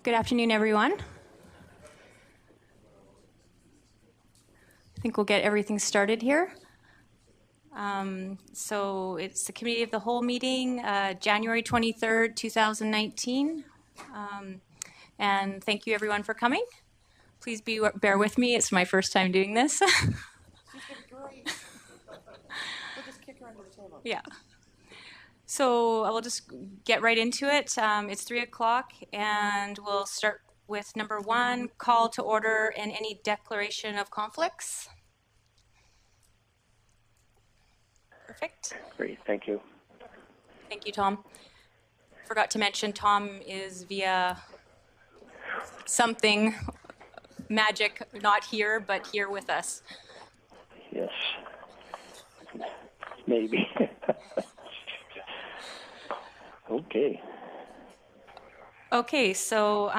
Good afternoon, everyone. I think we'll get everything started here. So it's the Committee of the Whole meeting, January 23rd, 2019. And thank you, everyone, for coming. Please bear with me. It's my first time doing this. Yeah. So I will just get right into it. It's 3 o'clock, and we'll start with number 1, call to order and any declaration of conflicts. Perfect. Great, thank you. Thank you, Tom. Forgot to mention Tom is via something magic, not here, but here with us. Yes, maybe. Okay. Okay, so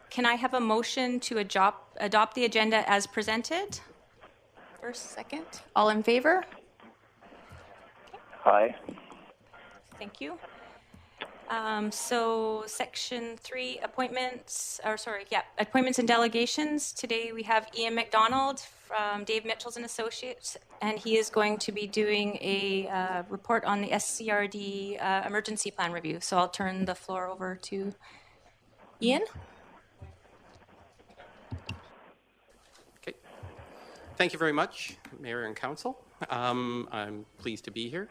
can I have a motion to adopt the agenda as presented? First, second. All in favor? Aye. Thank you. So section 3, appointments and delegations. Today we have Ian McDonald from Dave Mitchells and Associates, and he is going to be doing a report on the SCRD emergency plan review. So I'll turn the floor over to Ian. Okay. Thank you very much, Mayor and Council. I'm pleased to be here.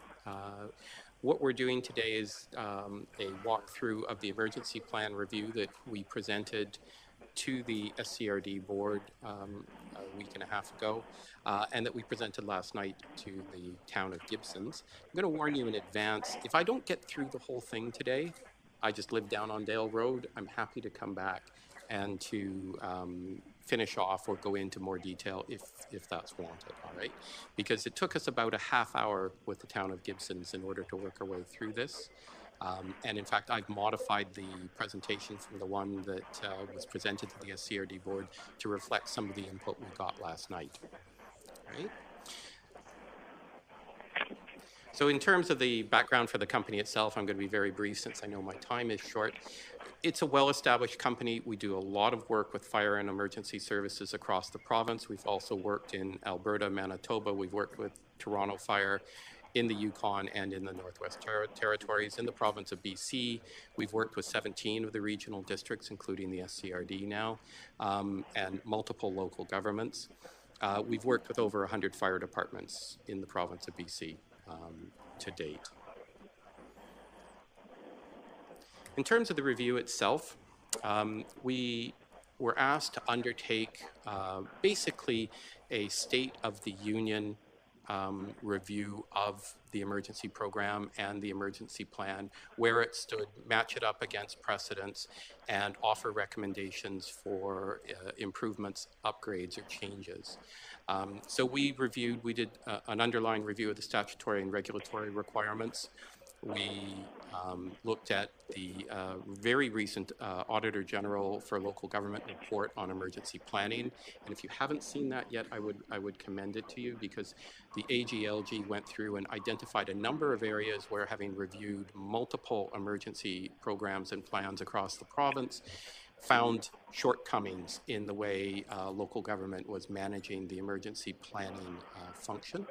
What we're doing today is a walkthrough of the emergency plan review that we presented to the SCRD board a week and a half ago, and that we presented last night to the town of Gibsons. I'm going to warn you in advance, if I don't get through the whole thing today, I just live down on Dale Road, I'm happy to come back and to finish off or go into more detail if that's wanted, all right? Because it took us about a half hour with the town of Gibsons in order to work our way through this. And in fact, I've modified the presentation from the one that was presented to the SCRD board to reflect some of the input we got last night, right? So in terms of the background for the company itself, I'm going to be very brief since I know my time is short. It's a well-established company. We do a lot of work with fire and emergency services across the province. We've also worked in Alberta, Manitoba. We've worked with Toronto Fire in the Yukon and in the Northwest Territories. In the province of BC, we've worked with 17 of the regional districts, including the SCRD now, and multiple local governments. We've worked with over 100 fire departments in the province of BC to date. In terms of the review itself, we were asked to undertake basically a State of the Union review of the emergency program and the emergency plan, where it stood, match it up against precedents, and offer recommendations for improvements, upgrades, or changes. So we did an underlying review of the statutory and regulatory requirements. We looked at the very recent Auditor General for Local Government report on emergency planning, and if you haven't seen that yet, I would commend it to you, because the AGLG went through and identified a number of areas where, having reviewed multiple emergency programs and plans across the province, found shortcomings in the way local government was managing the emergency planning function.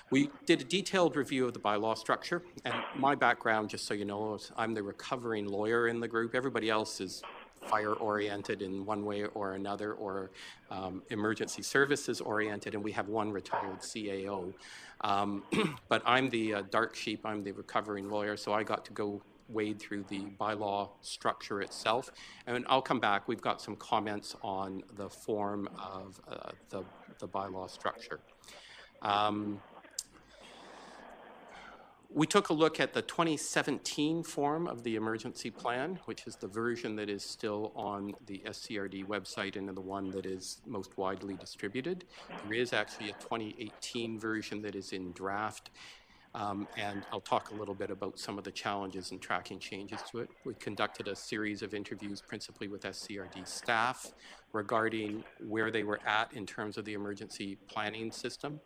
We did a detailed review of the bylaw structure, and my background, just so you know, is I'm the recovering lawyer in the group. Everybody else is fire-oriented in one way or another, or emergency services oriented, and we have one retired CAO. But I'm the dark sheep, I'm the recovering lawyer, so I got to go wade through the bylaw structure itself. And I'll come back, we've got some comments on the form of the bylaw structure. We took a look at the 2017 form of the emergency plan, which is the version that is still on the SCRD website and the one that is most widely distributed. There is actually a 2018 version that is in draft. And I'll talk a little bit about some of the challenges and tracking changes to it. We conducted a series of interviews, principally with SCRD staff, regarding where they were at in terms of the emergency planning system.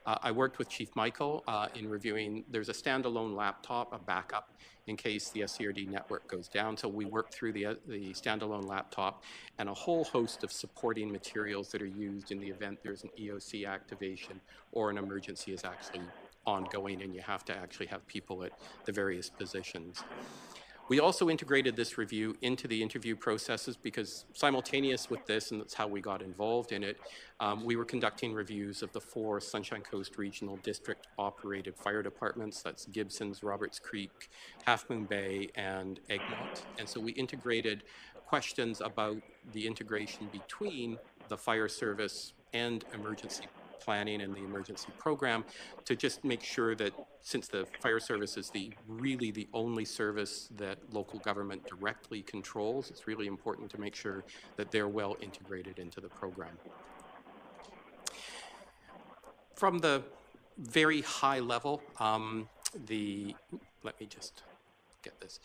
I worked with Chief Michael in reviewing, there's a standalone laptop, a backup, in case the SCRD network goes down. So we worked through the standalone laptop and a whole host of supporting materials that are used in the event there's an EOC activation or an emergency is actually ongoing and you have to actually have people at the various positions. We also integrated this review into the interview processes because simultaneous with this, and that's how we got involved in it, we were conducting reviews of the 4 Sunshine Coast Regional District operated fire departments. That's Gibsons, Roberts Creek, Half Moon Bay, and Egmont. And so we integrated questions about the integration between the fire service and emergency planning and the emergency program to just make sure that since the fire service is really the only service that local government directly controls, it's really important to make sure that they're well integrated into the program. From the very high level, let me just get this.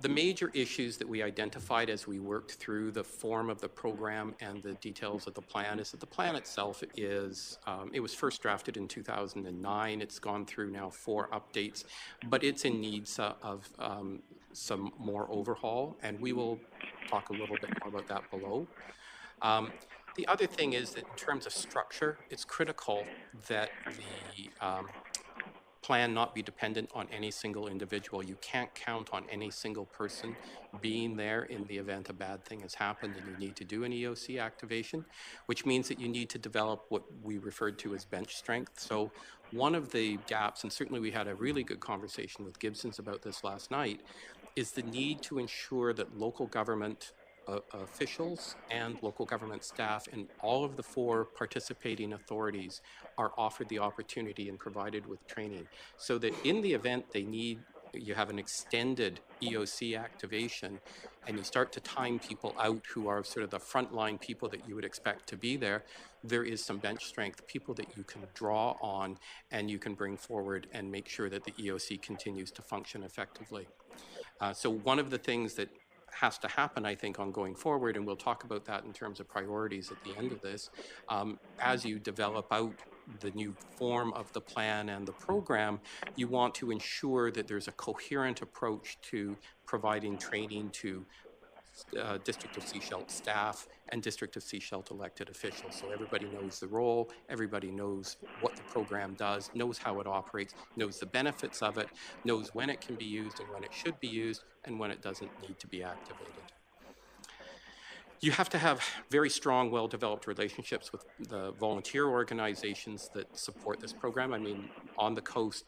The major issues that we identified as we worked through the form of the program and the details of the plan is that the plan itself is, it was first drafted in 2009. It's gone through now 4 updates, but it's in need of some more overhaul, and we will talk a little bit more about that below. The other thing is that in terms of structure, it's critical that the plan not be dependent on any single individual. You can't count on any single person being there in the event a bad thing has happened and you need to do an EOC activation, which means that you need to develop what we referred to as bench strength. So one of the gaps, and certainly we had a really good conversation with Gibsons about this last night, is the need to ensure that local government officials and local government staff and all of the 4 participating authorities are offered the opportunity and provided with training so that in the event you have an extended EOC activation and you start to time people out who are sort of the frontline people that you would expect to be there, there is some bench strength, people that you can draw on and you can bring forward and make sure that the EOC continues to function effectively. So one of the things that has to happen, I think, on going forward, and we'll talk about that in terms of priorities at the end of this, as you develop out the new form of the plan and the program, you want to ensure that there's a coherent approach to providing training to District of Sechelt staff and District of Sechelt elected officials. So everybody knows the role, everybody knows what the program does, knows how it operates, knows the benefits of it, knows when it can be used and when it should be used, and when it doesn't need to be activated. You have to have very strong, well-developed relationships with the volunteer organizations that support this program. I mean, on the coast,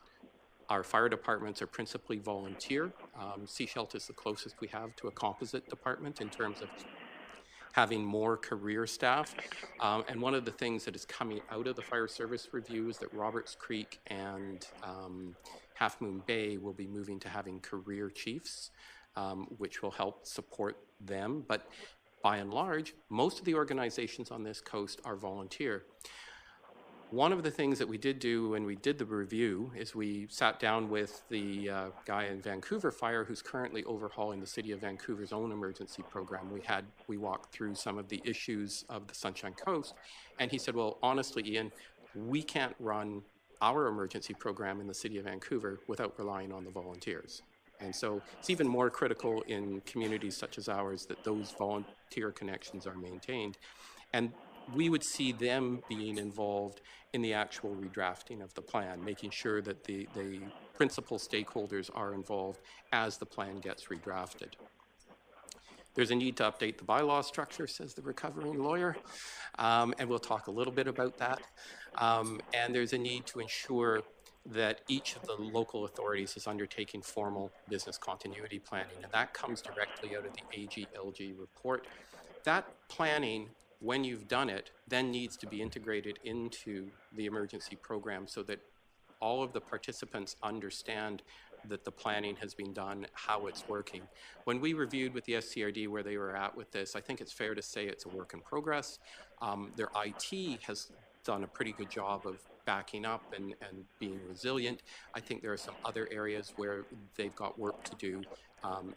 our fire departments are principally volunteer. Sechelt is the closest we have to a composite department in terms of having more career staff. And one of the things that is coming out of the fire service review is that Roberts Creek and Half Moon Bay will be moving to having career chiefs, which will help support them. But by and large, most of the organizations on this coast are volunteer. One of the things that we did do when we did the review is we sat down with the guy in Vancouver Fire who's currently overhauling the City of Vancouver's own emergency program. We walked through some of the issues of the Sunshine Coast, and he said, well, honestly, Ian, we can't run our emergency program in the City of Vancouver without relying on the volunteers. And so it's even more critical in communities such as ours that those volunteer connections are maintained. And we would see them being involved in the actual redrafting of the plan, making sure that the principal stakeholders are involved as the plan gets redrafted. There's a need to update the bylaw structure, says the recovering lawyer, and we'll talk a little bit about that. And there's a need to ensure that each of the local authorities is undertaking formal business continuity planning, and that comes directly out of the AGLG report. That planning, when you've done it, then needs to be integrated into the emergency program so that all of the participants understand that the planning has been done, how it's working. When we reviewed with the SCRD where they were at with this, I think it's fair to say it's a work in progress. Their IT has done a pretty good job of backing up and being resilient. I think there are some other areas where they've got work to do,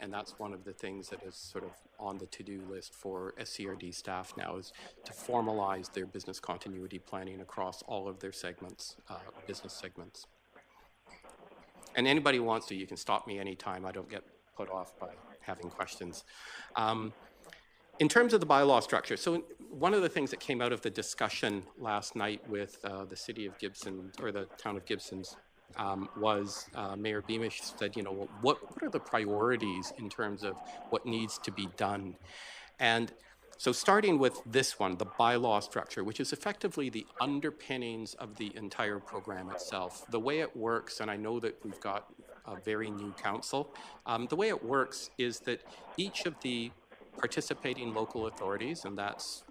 and that's one of the things that is sort of on the to-do list for SCRD staff now, is to formalize their business continuity planning across all of their segments, business segments. And anybody who wants to, you can stop me anytime. I don't get put off by having questions. In terms of the bylaw structure, so one of the things that came out of the discussion last night with the city of Gibson, or the town of Gibson's, was Mayor Beamish said, you know, what are the priorities in terms of what needs to be done? And so starting with this one, the bylaw structure, which is effectively the underpinnings of the entire program itself. The way it works, and I know that we've got a very new council, the way it works is that each of the participating local authorities, and that's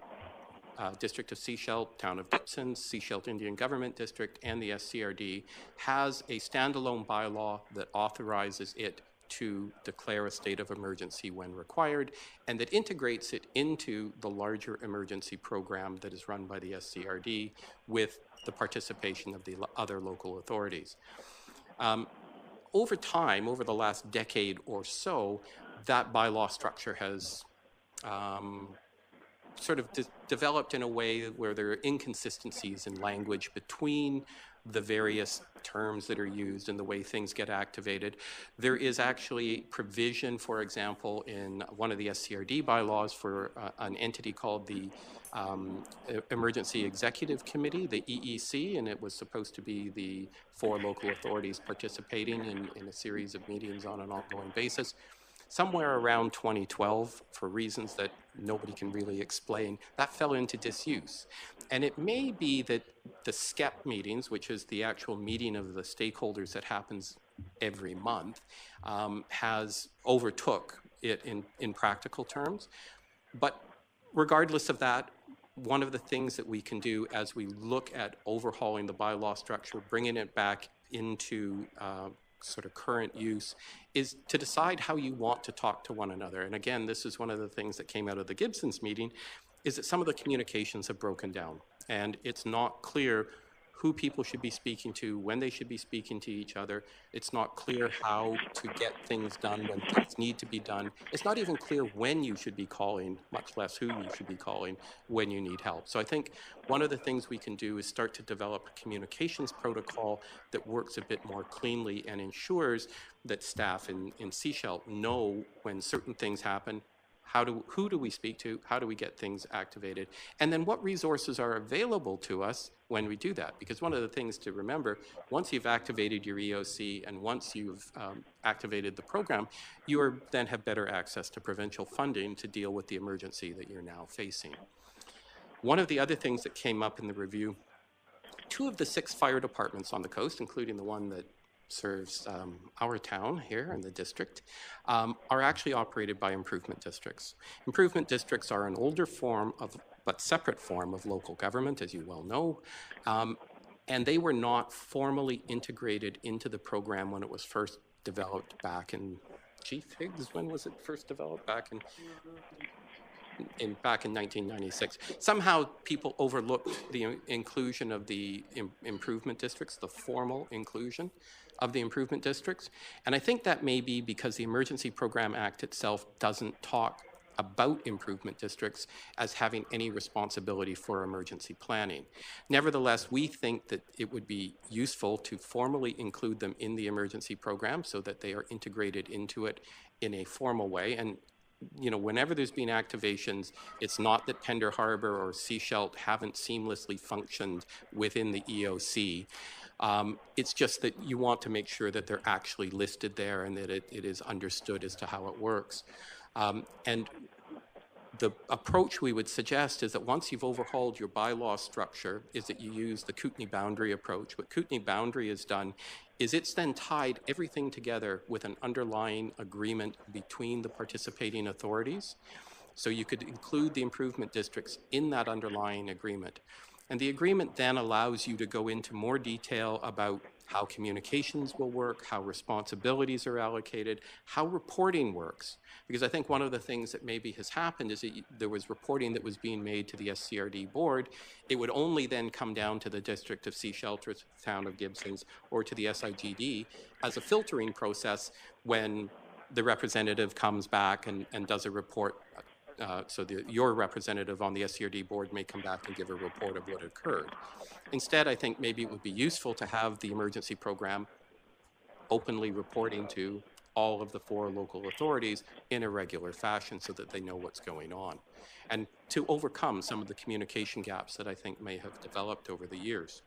District of Sechelt, Town of Gibson, Sechelt Indian Government District, and the SCRD, has a standalone bylaw that authorizes it to declare a state of emergency when required, and that integrates it into the larger emergency program that is run by the SCRD with the participation of the other local authorities. Over time, over the last decade or so, that bylaw structure has sort of developed in a way where there are inconsistencies in language between the various terms that are used and the way things get activated. There is actually provision, for example, in one of the SCRD bylaws for an entity called the Emergency Executive Committee, the EEC, and it was supposed to be the 4 local authorities participating in a series of meetings on an ongoing basis. Somewhere around 2012, for reasons that nobody can really explain, that fell into disuse. And it may be that the SCEP meetings, which is the actual meeting of the stakeholders that happens every month, has overtook it in practical terms. But regardless of that, one of the things that we can do as we look at overhauling the bylaw structure, bringing it back into sort of current use, is to decide how you want to talk to one another. And again, this is one of the things that came out of the Gibson's meeting, is that some of the communications have broken down, and it's not clear who people should be speaking to, when they should be speaking to each other. It's not clear how to get things done when things need to be done. It's not even clear when you should be calling, much less who you should be calling when you need help. So I think one of the things we can do is start to develop a communications protocol that works a bit more cleanly and ensures that staff in Sechelt know when certain things happen. Who do we speak to? How do we get things activated? And then what resources are available to us when we do that? Because one of the things to remember, once you've activated your EOC and once you've activated the program, you then have better access to provincial funding to deal with the emergency that you're now facing. One of the other things that came up in the review, 2 of the 6 fire departments on the coast, including the one that serves our town here in the district, are actually operated by improvement districts. Improvement districts are an older form of, but separate form of local government, as you well know, and they were not formally integrated into the program when it was first developed back in, Chief Higgs, when was it first developed? Back in 1996. Somehow people overlooked the inclusion of the improvement districts, the formal inclusion of the improvement districts. And I think that may be because the Emergency Program Act itself doesn't talk about improvement districts as having any responsibility for emergency planning. Nevertheless, we think that it would be useful to formally include them in the emergency program so that they are integrated into it in a formal way. And you know, whenever there's been activations, it's not that Pender Harbour or Sechelt haven't seamlessly functioned within the EOC. It's just that you want to make sure that they're actually listed there and that it is understood as to how it works. And the approach we would suggest is that once you've overhauled your bylaw structure, is that you use the Kootenai boundary approach. What Kootenai boundary has done is it's then tied everything together with an underlying agreement between the participating authorities. So you could include the improvement districts in that underlying agreement. And the agreement then allows you to go into more detail about how communications will work, how responsibilities are allocated, how reporting works. Because I think one of the things that maybe has happened is that there was reporting that was being made to the SCRD board. It would only then come down to the District of Sea Shelters, Town of Gibsons, or to the SIGD as a filtering process when the representative comes back and does a report. Your representative on the SCRD board may come back and give a report of what occurred. Instead, I think maybe it would be useful to have the emergency program openly reporting to all of the 4 local authorities in a regular fashion so that they know what's going on, and to overcome some of the communication gaps that I think may have developed over the years.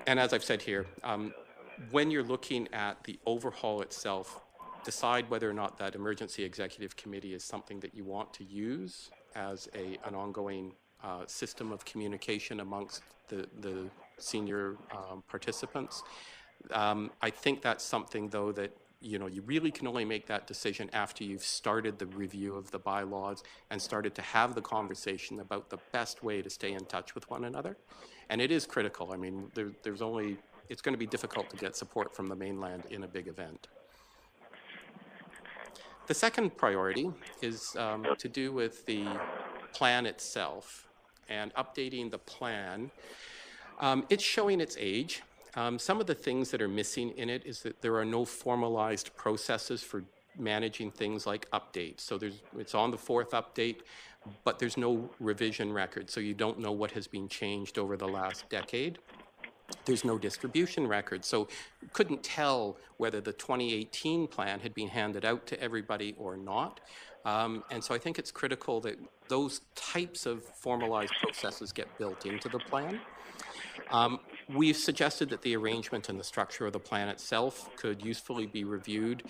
And as I've said here, when you're looking at the overhaul itself, decide whether or not that emergency executive committee is something that you want to use as an ongoing system of communication amongst the senior participants. I think that's something, though, that you really can only make that decision after you've started the review of the bylaws and started to have the conversation about the best way to stay in touch with one another. And it is critical. I mean, it's going to be difficult to get support from the mainland in a big event. The second priority is to do with the plan itself and updating the plan. It's showing its age. Some of the things that are missing in it is that there are no formalized processes for managing things like updates. So it's on the 4th update, but there's no revision record, so you don't know what has been changed over the last decade. There's no distribution record, so you couldn't tell whether the 2018 plan had been handed out to everybody or not. And so I think it's critical that those types of formalized processes get built into the plan. We've suggested that the arrangement and the structure of the plan itself could usefully be reviewed.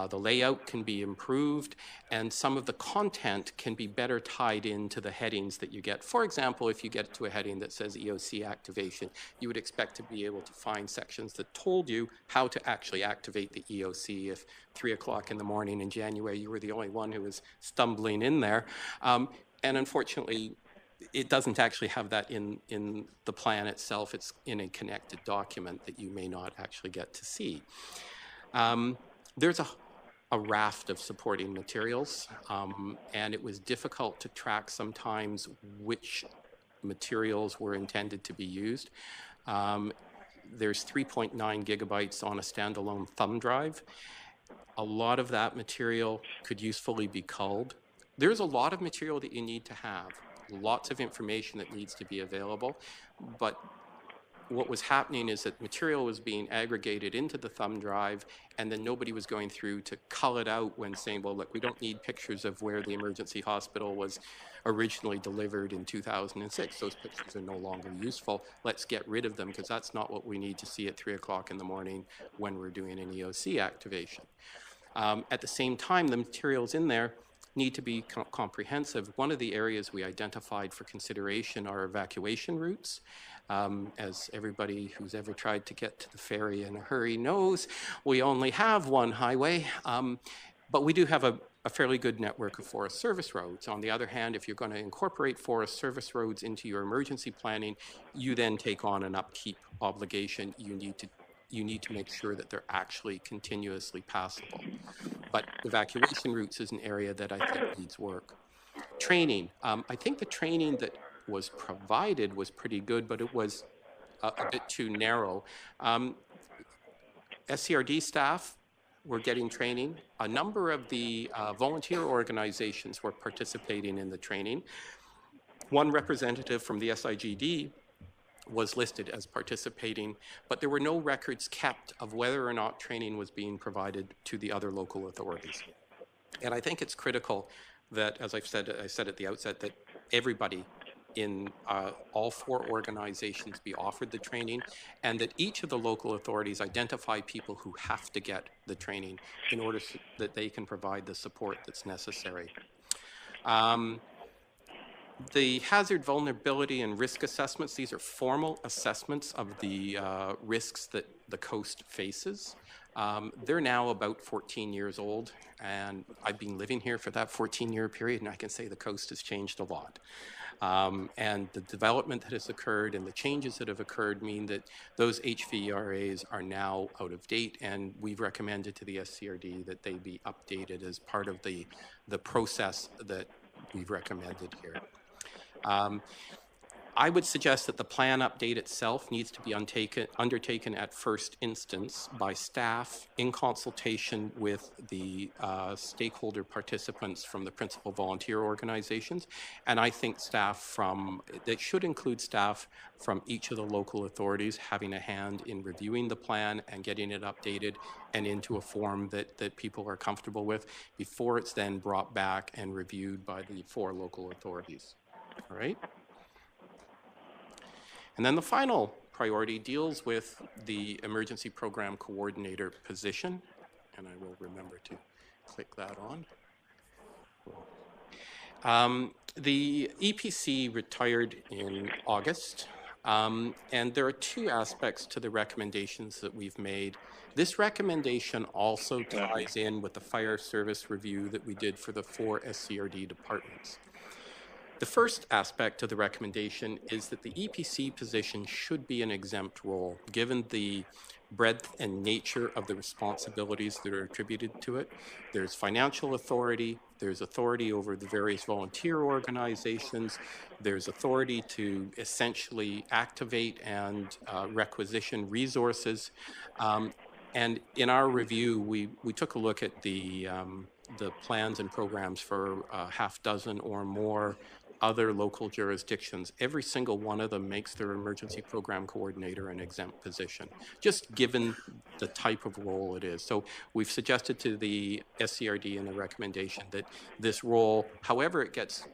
The layout can be improved, and some of the content can be better tied into the headings that you get. For example, if you get to a heading that says EOC activation, you would expect to be able to find sections that told you how to actually activate the EOC if 3 o'clock in the morning in January you were the only one who was stumbling in there. And unfortunately, it doesn't actually have that in the plan itself. It's in a connected document that you may not actually get to see. There's a raft of supporting materials, and it was difficult to track sometimes which materials were intended to be used. There's 3.9 gigabytes on a standalone thumb drive. A lot of that material could usefully be culled. There's a lot of material that you need to have. Lots of information that needs to be available, but what was happening is that material was being aggregated into the thumb drive, and then nobody was going through to cull it out when saying, well, look, we don't need pictures of where the emergency hospital was originally delivered in 2006. Those pictures are no longer useful. Let's get rid of them, because that's not what we need to see at 3 o'clock in the morning when we're doing an EOC activation. At the same time, the materials in there need to be comprehensive. One of the areas we identified for consideration are evacuation routes. As everybody who's ever tried to get to the ferry in a hurry knows, we only have one highway, but we do have a fairly good network of Forest Service roads. On the other hand, if you're going to incorporate Forest Service roads into your emergency planning, you then take on an upkeep obligation. You need to make sure that they're actually continuously passable. But evacuation routes is an area that I think needs work. Training. I think the training that was provided was pretty good, but it was a bit too narrow. SCRD staff were getting training. A number of the volunteer organizations were participating in the training. One representative from the SIGD was listed as participating, but there were no records kept of whether or not training was being provided to the other local authorities. And I think it's critical that, as I said at the outset, that everybody in all 4 organizations be offered the training, and that each of the local authorities identify people who have to get the training in order that they can provide the support that's necessary. The hazard, vulnerability, and risk assessments, these are formal assessments of the risks that the coast faces. They're now about 14 years old, and I've been living here for that 14-year period, and I can say the coast has changed a lot. And the development that has occurred and the changes that have occurred mean that those HVRAs are now out of date, and we've recommended to the SCRD that they be updated as part of the process that we've recommended here. I would suggest that the plan update itself needs to be undertaken at first instance by staff in consultation with the stakeholder participants from the principal volunteer organizations. And I think that should include staff from each of the local authorities having a hand in reviewing the plan and getting it updated and into a form that people are comfortable with before it's then brought back and reviewed by the 4 local authorities. All right? And then the final priority deals with the emergency program coordinator position, and I will remember to click that on. The EPC retired in August, and there are 2 aspects to the recommendations that we've made. This recommendation also ties in with the fire service review that we did for the 4 SCRD departments. The first aspect of the recommendation is that the EPC position should be an exempt role, given the breadth and nature of the responsibilities that are attributed to it. There's financial authority, there's authority over the various volunteer organizations, there's authority to essentially activate and requisition resources. And in our review, we took a look at the plans and programs for a half dozen or more other local jurisdictions. Every single one of them makes their emergency program coordinator an exempt position, just given the type of role it is. So we've suggested to the SCRD in the recommendation that this role, however it gets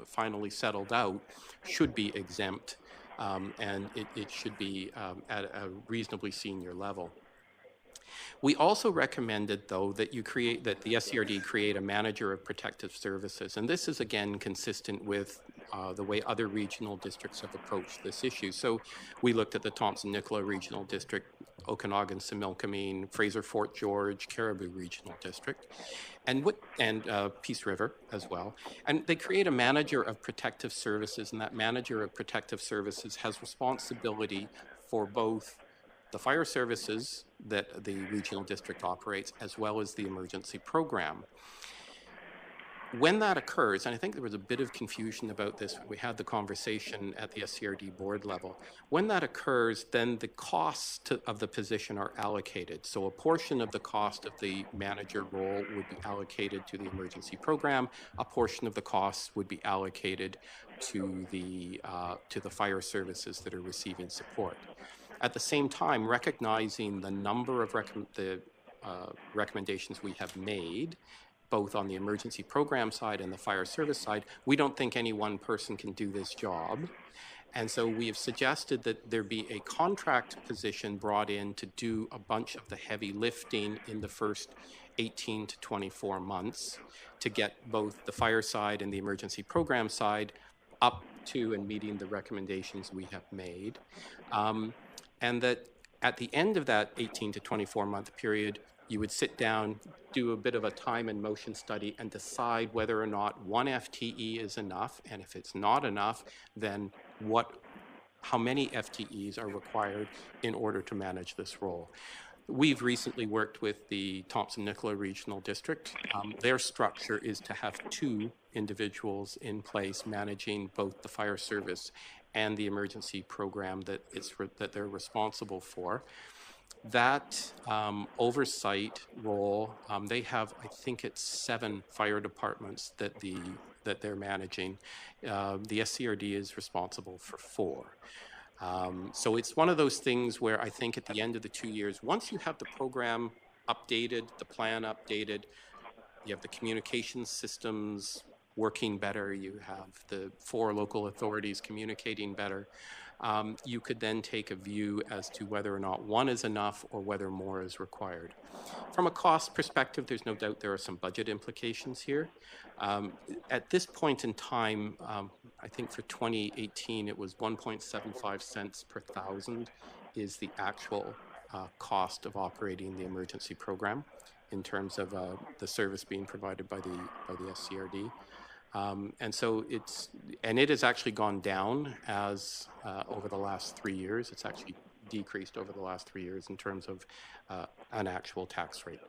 finally settled out, should be exempt, and it should be at a reasonably senior level. We also recommended, though, that the SCRD create a manager of protective services, and this is again consistent with the way other regional districts have approached this issue. So we looked at the Thompson-Nicola Regional District, Okanagan-Similkameen, Fraser-Fort George, Caribou Regional District, and Peace River as well. And they create a manager of protective services, and that manager of protective services has responsibility for both the fire services that the regional district operates, as well as the emergency program. When that occurs, and I think there was a bit of confusion about this when we had the conversation at the SCRD board level, when that occurs, then the costs of the position are allocated. So a portion of the cost of the manager role would be allocated to the emergency program, a portion of the costs would be allocated to the fire services that are receiving support. At the same time, recognizing the number of recommendations we have made, both on the emergency program side and the fire service side, we don't think any one person can do this job. And so we have suggested that there be a contract position brought in to do a bunch of the heavy lifting in the first 18 to 24 months to get both the fire side and the emergency program side up to and meeting the recommendations we have made. And that at the end of that 18 to 24 month period, you would sit down, do a bit of a time and motion study, and decide whether or not 1 FTE is enough, and if it's not enough, then how many FTEs are required in order to manage this role. We've recently worked with the Thompson-Nicola Regional District. Their structure is to have 2 individuals in place managing both the fire service and the emergency program that they're responsible for. That oversight role, they have, I think it's 7 fire departments that they're managing. The SCRD is responsible for 4. So it's one of those things where I think at the end of the 2 years, once you have the program updated, the plan updated, you have the communication systems working better, you have the 4 local authorities communicating better, you could then take a view as to whether or not 1 is enough or whether more is required. From a cost perspective, there's no doubt there are some budget implications here. At this point in time, I think for 2018 it was 1.75 cents per thousand is the actual cost of operating the emergency program in terms of the service being provided by the SCRD. And so it has actually gone down as over the last 3 years. It's actually decreased over the last 3 years in terms of an actual tax rate,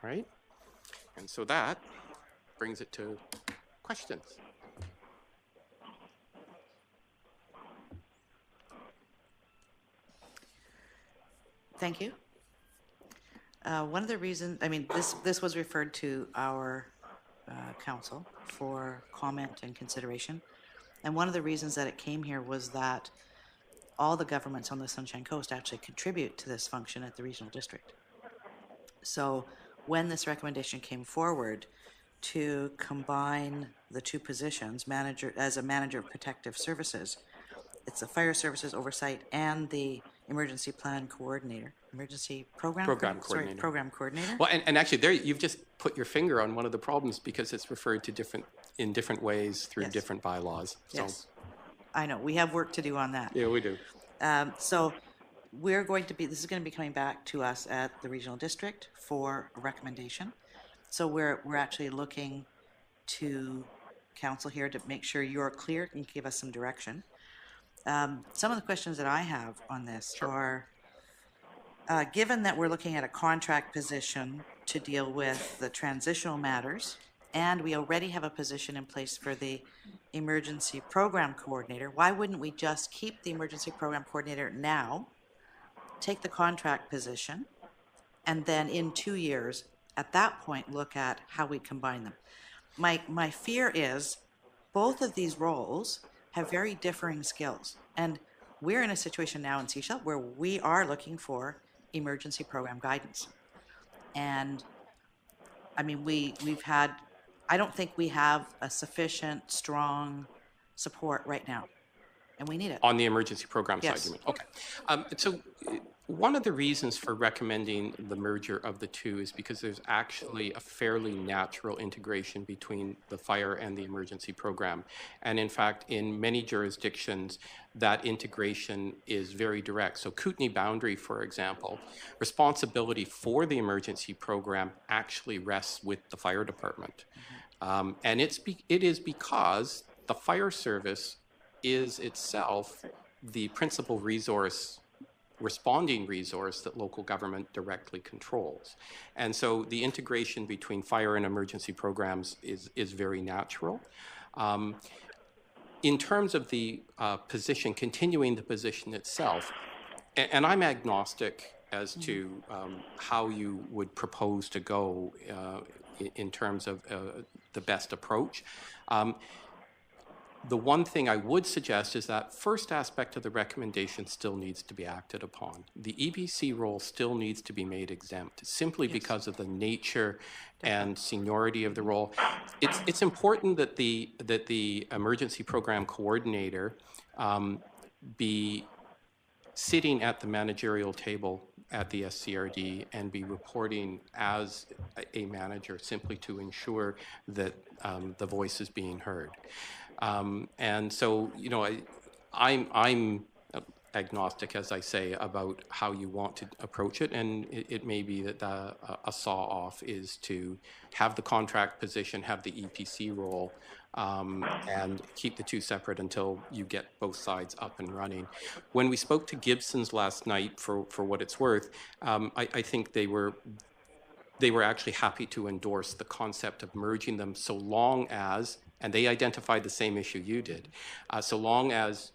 right? And so that brings it to questions. Thank you. One of the reasons, this was referred to our council for comment and consideration. And one of the reasons that it came here was that all the governments on the Sunshine Coast actually contribute to this function at the regional district. So when this recommendation came forward to combine the two positions, as a manager of protective services, it's the fire services oversight and the emergency plan coordinator, program coordinator. Well, and actually there you've just put your finger on one of the problems because it's referred to in different ways through different bylaws. So. Yes, I know, we have work to do on that. Yeah, we do. So this is going to be coming back to us at the regional district for a recommendation. So we're actually looking to council here to make sure you're clear and give us some direction. Some of the questions that I have on this are, given that we're looking at a contract position to deal with the transitional matters, and we already have a position in place for the emergency program coordinator, why wouldn't we just keep the emergency program coordinator now, take the contract position, and then in 2 years, at that point, look at how we combine them? My fear is both of these roles have very differing skills. And we're in a situation now in Sechelt where we are looking for emergency program guidance. And I mean, I don't think we have a sufficient, strong support right now. And we need it. On the emergency program Yes. side, you mean? Okay. So one of the reasons for recommending the merger of the two is because there's actually a fairly natural integration between the fire and the emergency program. And in fact, in many jurisdictions, that integration is very direct. So Kootenay Boundary, for example, responsibility for the emergency program actually rests with the fire department. And it is because the fire service is itself the principal responding resource that local government directly controls. And so the integration between fire and emergency programs is very natural. In terms of the position, continuing the position itself, and I'm agnostic as to how you would propose to go in terms of the best approach. The one thing I would suggest is that first aspect of the recommendation still needs to be acted upon. The EPC role still needs to be made exempt simply because of the nature and seniority of the role. It's important that the emergency program coordinator be sitting at the managerial table at the SCRD and be reporting as a manager simply to ensure that the voice is being heard. And so, you know, I'm agnostic, as I say, about how you want to approach it, and it may be that a saw-off is to have the contract position, have the EPC role, and keep the two separate until you get both sides up and running. When we spoke to Gibson's last night, for what it's worth, I think they were actually happy to endorse the concept of merging them so long as, and they identified the same issue you did, so long as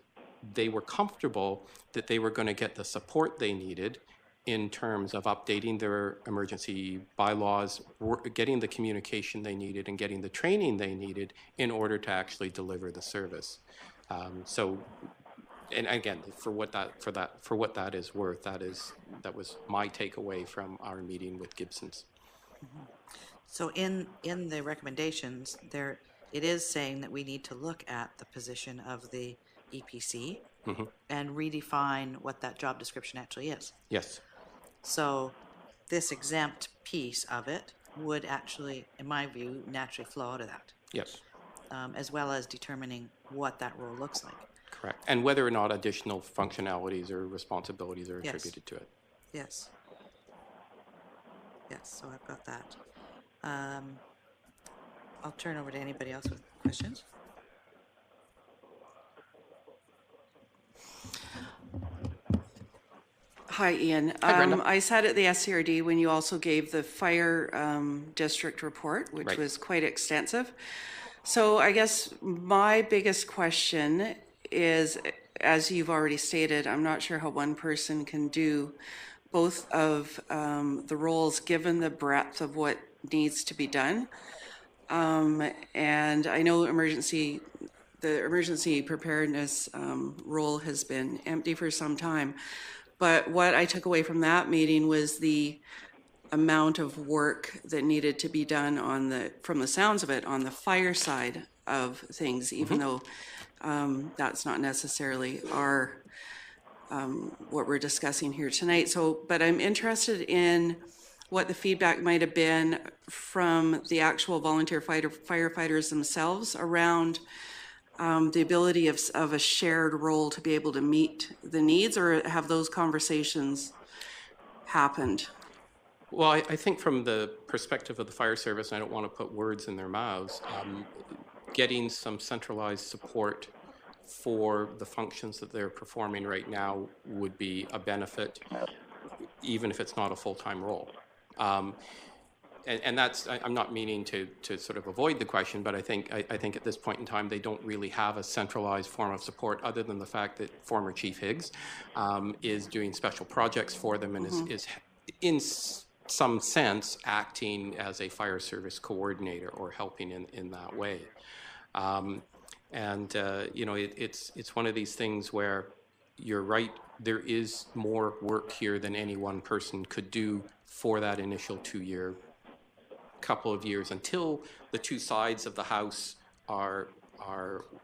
they were comfortable that they were going to get the support they needed in terms of updating their emergency bylaws, getting the communication they needed, and getting the training they needed in order to actually deliver the service. So, and again, for what that is worth, that was my takeaway from our meeting with Gibson's. So in the recommendations, it is saying that we need to look at the position of the EPC and redefine what that job description actually is. Yes. So this exempt piece of it would actually, in my view, naturally flow out of that. Yes. As well as determining what that role looks like. Correct. And whether or not additional functionalities or responsibilities are attributed to it. Yes. Yes, so I've got that. I'll turn over to anybody else with questions. Hi, Ian. Brenda. I sat at the SCRD when you also gave the fire district report, which Right. was quite extensive. So I guess my biggest question is, as you've already stated, I'm not sure how one person can do both of the roles given the breadth of what needs to be done. And I know the emergency preparedness role has been empty for some time. But what I took away from that meeting was the amount of work that needed to be done from the sounds of it, on the fire side of things, even though that's not necessarily what we're discussing here tonight. So, but I'm interested in what the feedback might have been from the actual volunteer firefighters themselves around the ability of a shared role to be able to meet the needs, or have those conversations happened? Well, I think from the perspective of the fire service, and I don't want to put words in their mouths, getting some centralized support for the functions that they're performing right now would be a benefit, even if it's not a full-time role. And that's, I'm not meaning to sort of avoid the question, but I think at this point in time, they don't really have a centralized form of support, other than the fact that former Chief Higgs is doing special projects for them and is in some sense acting as a fire service coordinator or helping in that way. You know, it's one of these things where you're right, there is more work here than any one person could do for that initial couple of years, until the two sides of the house are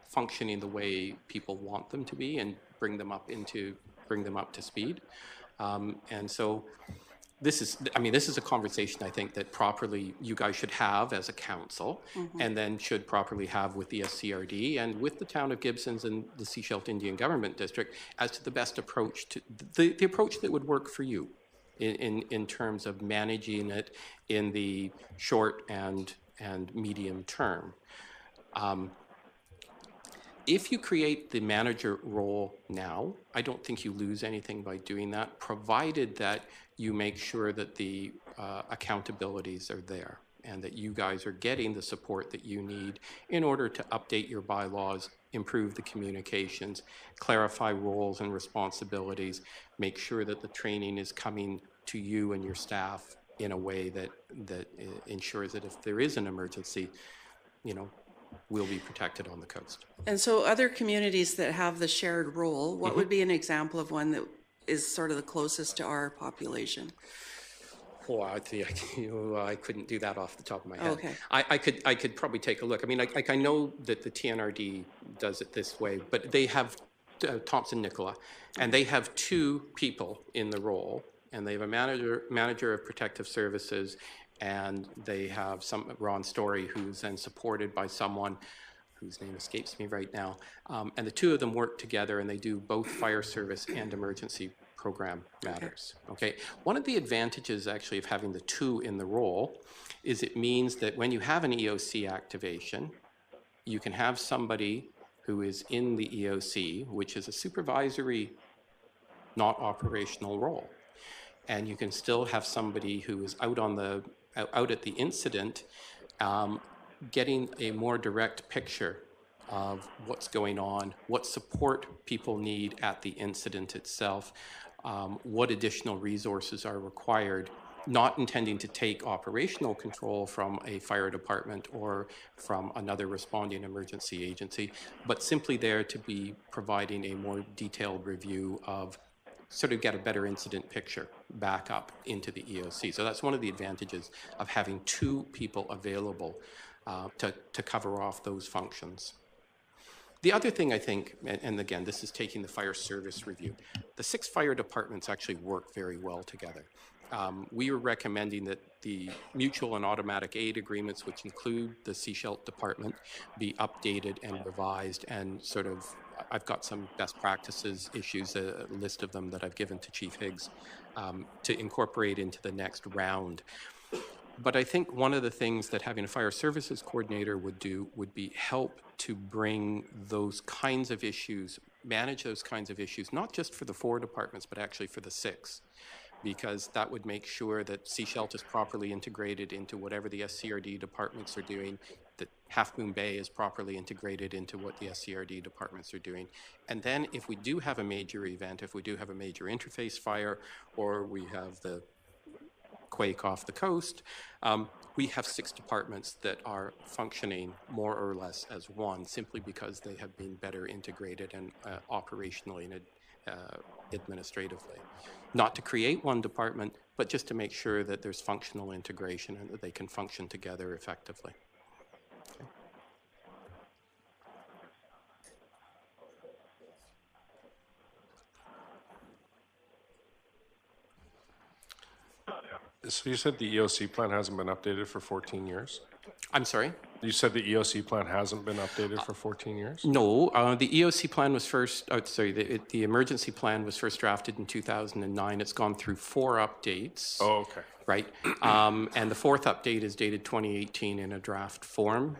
functioning the way people want them to be, and bring them up to speed. And so this is a conversation I think that properly you guys should have as a council, and then should properly have with the SCRD and with the town of Gibsons and the Sechelt Indian Government District as to the best approach, to the approach that would work for you in terms of managing it in the short and medium term. If you create the manager role now, I don't think you lose anything by doing that, provided that you make sure that the accountabilities are there, and that you guys are getting the support that you need in order to update your bylaws, improve the communications, clarify roles and responsibilities, make sure that the training is coming to you and your staff in a way that ensures that if there is an emergency, you know, we'll be protected on the coast. And so other communities that have the shared role, what would be an example of one that is sort of the closest to our population? Oh, I couldn't do that off the top of my head. Okay. I could probably take a look. I mean, I know that the TNRD does it this way, but they have Thompson Nicola, and they have two people in the role, and they have a manager of protective services, and they have Ron Story, who's then supported by someone whose name escapes me right now. And the two of them work together, and they do both fire service and emergency program matters. Okay. One of the advantages actually of having the two in the role is it means that when you have an EOC activation, you can have somebody who is in the EOC, which is a supervisory, not operational role. And you can still have somebody who is out at the incident, getting a more direct picture of what's going on, what support people need at the incident itself, what additional resources are required, not intending to take operational control from a fire department or from another responding emergency agency, but simply there to be providing a more detailed review of, sort of get a better incident picture back up into the EOC. So that's one of the advantages of having two people available to cover off those functions. The other thing I think, and again, this is taking the fire service review, the 6 fire departments actually work very well together. We are recommending that the mutual and automatic aid agreements, which include the Sechelt department, be updated and revised and sort of I've got some best practices issues, a list of them that I've given to Chief Higgs to incorporate into the next round. But I think one of the things that having a fire services coordinator would do would be help to bring those kinds of issues, manage those kinds of issues, not just for the 4 departments, but actually for the 6, because that would make sure that Seashelt is properly integrated into whatever the SCRD departments are doing, that Half Moon Bay is properly integrated into what the SCRD departments are doing. And then if we do have a major event, if we do have a major interface fire, or we have the quake off the coast, we have 6 departments that are functioning more or less as one, simply because they have been better integrated and operationally and administratively. Not to create one department, but just to make sure that there's functional integration and that they can function together effectively. Okay. So you said the EOC plan hasn't been updated for 14 years? I'm sorry? You said the EOC plan hasn't been updated for 14 years? No, the EOC plan was first, the emergency plan was first drafted in 2009. It's gone through 4 updates. Oh, okay. Right? And the 4th update is dated 2018 in a draft form.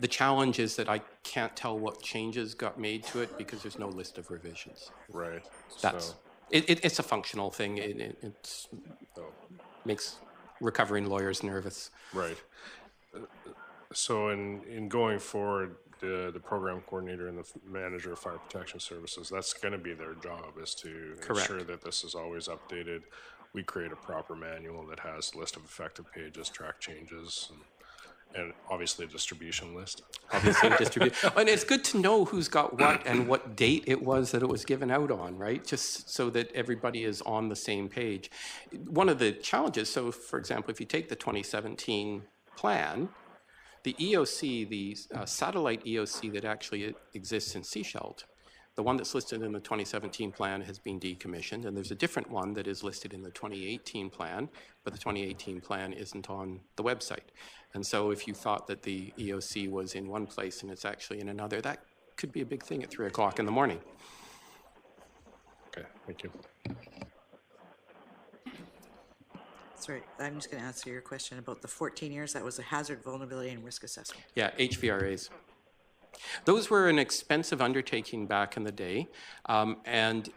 The challenge is that I can't tell what changes got made to it because there's no list of revisions. Right. That's, So, it's a functional thing. It's makes recovering lawyers nervous. right. So in going forward, the program coordinator and the manager of fire protection services, that's going to be their job, is to Correct. ensure that this is always updated. We create a proper manual that has a list of effective pages, track changes, and obviously a distribution list. Obviously, and it's good to know who's got what and what date it was that it was given out on, right? Just so that everybody is on the same page. One of the challenges, so for example, if you take the 2017 plan, the EOC, the satellite EOC that actually exists in Seashelt, the one that's listed in the 2017 plan has been decommissioned, and there's a different one that is listed in the 2018 plan, but the 2018 plan isn't on the website. And so if you thought that the EOC was in one place and it's actually in another, that could be a big thing at 3 o'clock in the morning. Okay, thank you. Sorry, I'm just going to answer your question about the 14 years. That was a hazard, vulnerability, and risk assessment. Yeah, HVRAs. Those were an expensive undertaking back in the day, and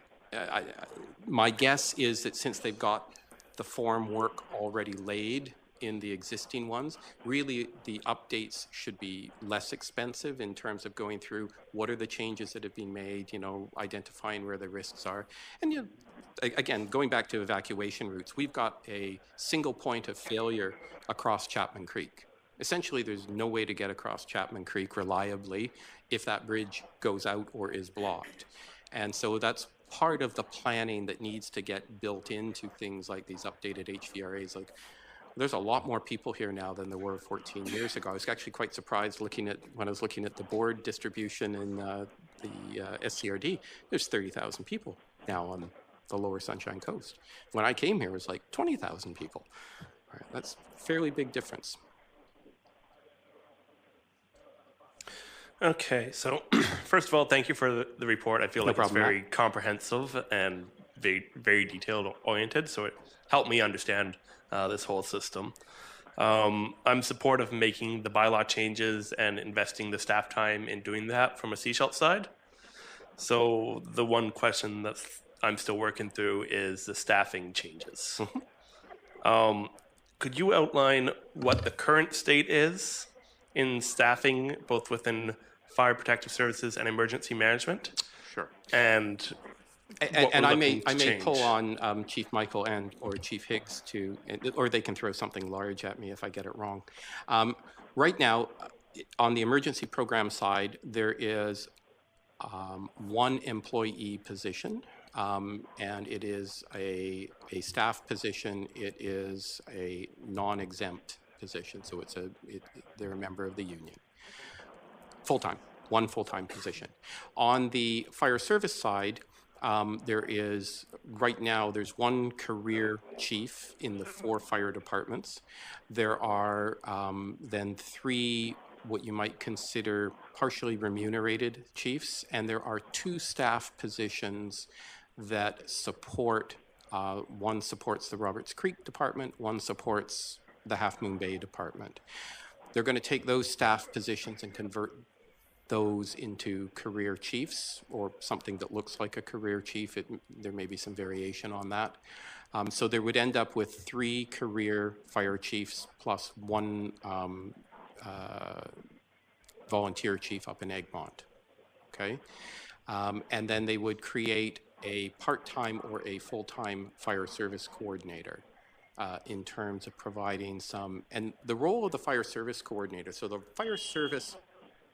my guess is that since they've got the form work already laid in the existing ones, really the updates should be less expensive in terms of going through what are the changes that have been made, you know, identifying where the risks are. And you know, again, going back to evacuation routes, we've got a single point of failure across Chapman Creek. Essentially, there's no way to get across Chapman Creek reliably if that bridge goes out or is blocked. And so that's part of the planning that needs to get built into things like these updated HVRAs. Like, there's a lot more people here now than there were 14 years ago. I was actually quite surprised when I was looking at the board distribution in the SCRD. There's 30,000 people now on the lower Sunshine Coast. When I came here, it was like 20,000 people. All right, that's a fairly big difference. Okay, so first of all, thank you for the report. I feel like it's problem, very comprehensive and very detailed oriented, so it helped me understand this whole system. I'm supportive of making the bylaw changes and investing the staff time in doing that from a Seashelt side. So the one question that I'm still working through is the staffing changes. Could you outline what the current state is in staffing, both within fire protective services and emergency management? Sure. And And I may change. pull on Chief Michael or Chief Higgs or they can throw something large at me if I get it wrong. Right now, on the emergency program side, there is one employee position, and it is a staff position. It is a non-exempt position, so they're a member of the union. Full-time, one full-time position. On the fire service side, right now, there's one career chief in the 4 fire departments. There are then 3 what you might consider partially remunerated chiefs, and there are 2 staff positions that support, one supports the Roberts Creek Department, one supports the Half Moon Bay Department. They're going to take those staff positions and convert those into career chiefs, or something that looks like a career chief. There may be some variation on that. So there would end up with 3 career fire chiefs plus 1 volunteer chief up in Egmont. Okay, and then they would create a part-time or a full-time fire service coordinator in terms of providing some, and the role of the fire service coordinator, so the fire service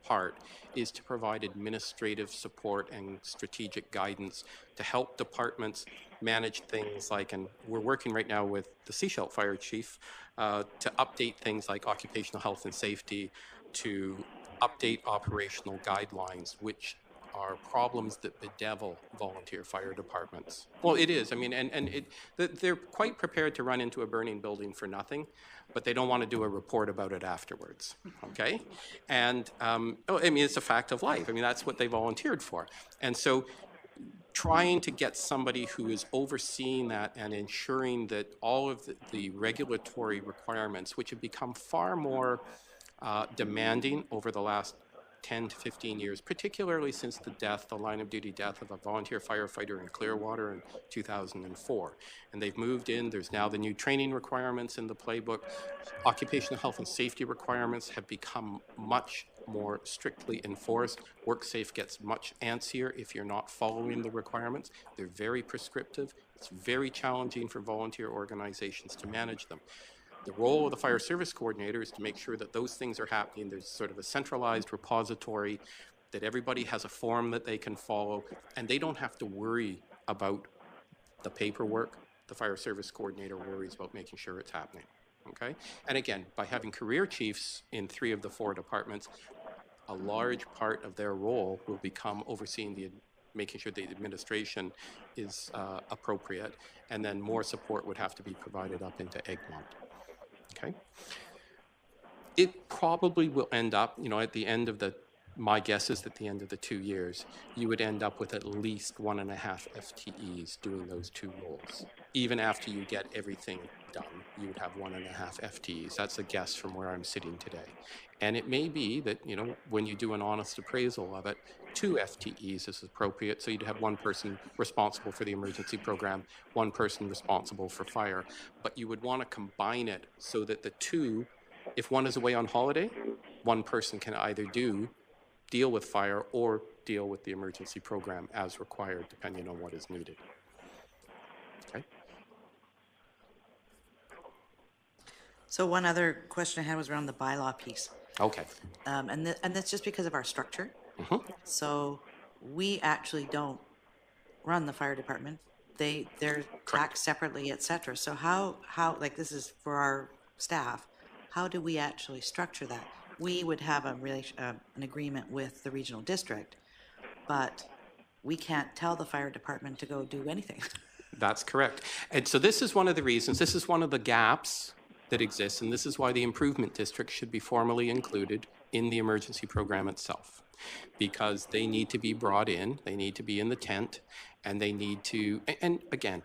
part is to provide administrative support and strategic guidance to help departments manage things like, and we're working right now with the Sechelt Fire Chief to update things like occupational health and safety, to update operational guidelines, which are problems that bedevil volunteer fire departments. Well, it is. I mean, they're quite prepared to run into a burning building for nothing, but they don't want to do a report about it afterwards, okay? And, I mean, it's a fact of life. I mean, that's what they volunteered for. And so trying to get somebody who is overseeing that and ensuring that all of the regulatory requirements, which have become far more demanding over the last 10 to 15 years, particularly since the line of duty death of a volunteer firefighter in Clearwater in 2004. And they've moved in, there's now the new training requirements in the playbook. Occupational health and safety requirements have become much more strictly enforced. WorkSafe gets much antsier if you're not following the requirements. They're very prescriptive. It's very challenging for volunteer organizations to manage them. The role of the fire service coordinator is to make sure that those things are happening. There's sort of a centralized repository, that everybody has a form that they can follow, and they don't have to worry about the paperwork. The fire service coordinator worries about making sure it's happening, okay? And again, by having career chiefs in 3 of the 4 departments, a large part of their role will become overseeing making sure the administration is appropriate, and then more support would have to be provided up into Egmont. Okay. It probably will end up, at the end of my guess is at the end of the 2 years, you would end up with at least 1.5 FTEs doing those 2 roles. Even after you get everything done, you would have 1.5 FTEs. That's a guess from where I'm sitting today. And it may be that, when you do an honest appraisal of it, 2 FTEs is appropriate. So you'd have 1 person responsible for the emergency program, 1 person responsible for fire. But you would want to combine it so that the 2, if one is away on holiday, 1 person can either deal with fire or deal with the emergency program as required, depending on what is needed. Okay. So one other question I had was around the bylaw piece. Okay. And that's just because of our structure. Mm-hmm. So we actually don't run the fire department. They're taxed separately, et cetera. So how like this is for our staff, how do we actually structure that? We would have an agreement with the regional district, but we can't tell the fire department to go do anything. That's correct. And so this is one of the reasons, this is one of the gaps that exists, and this is why the improvement district should be formally included in the emergency program itself, because they need to be brought in, they need to be in the tent, and they need to, and again,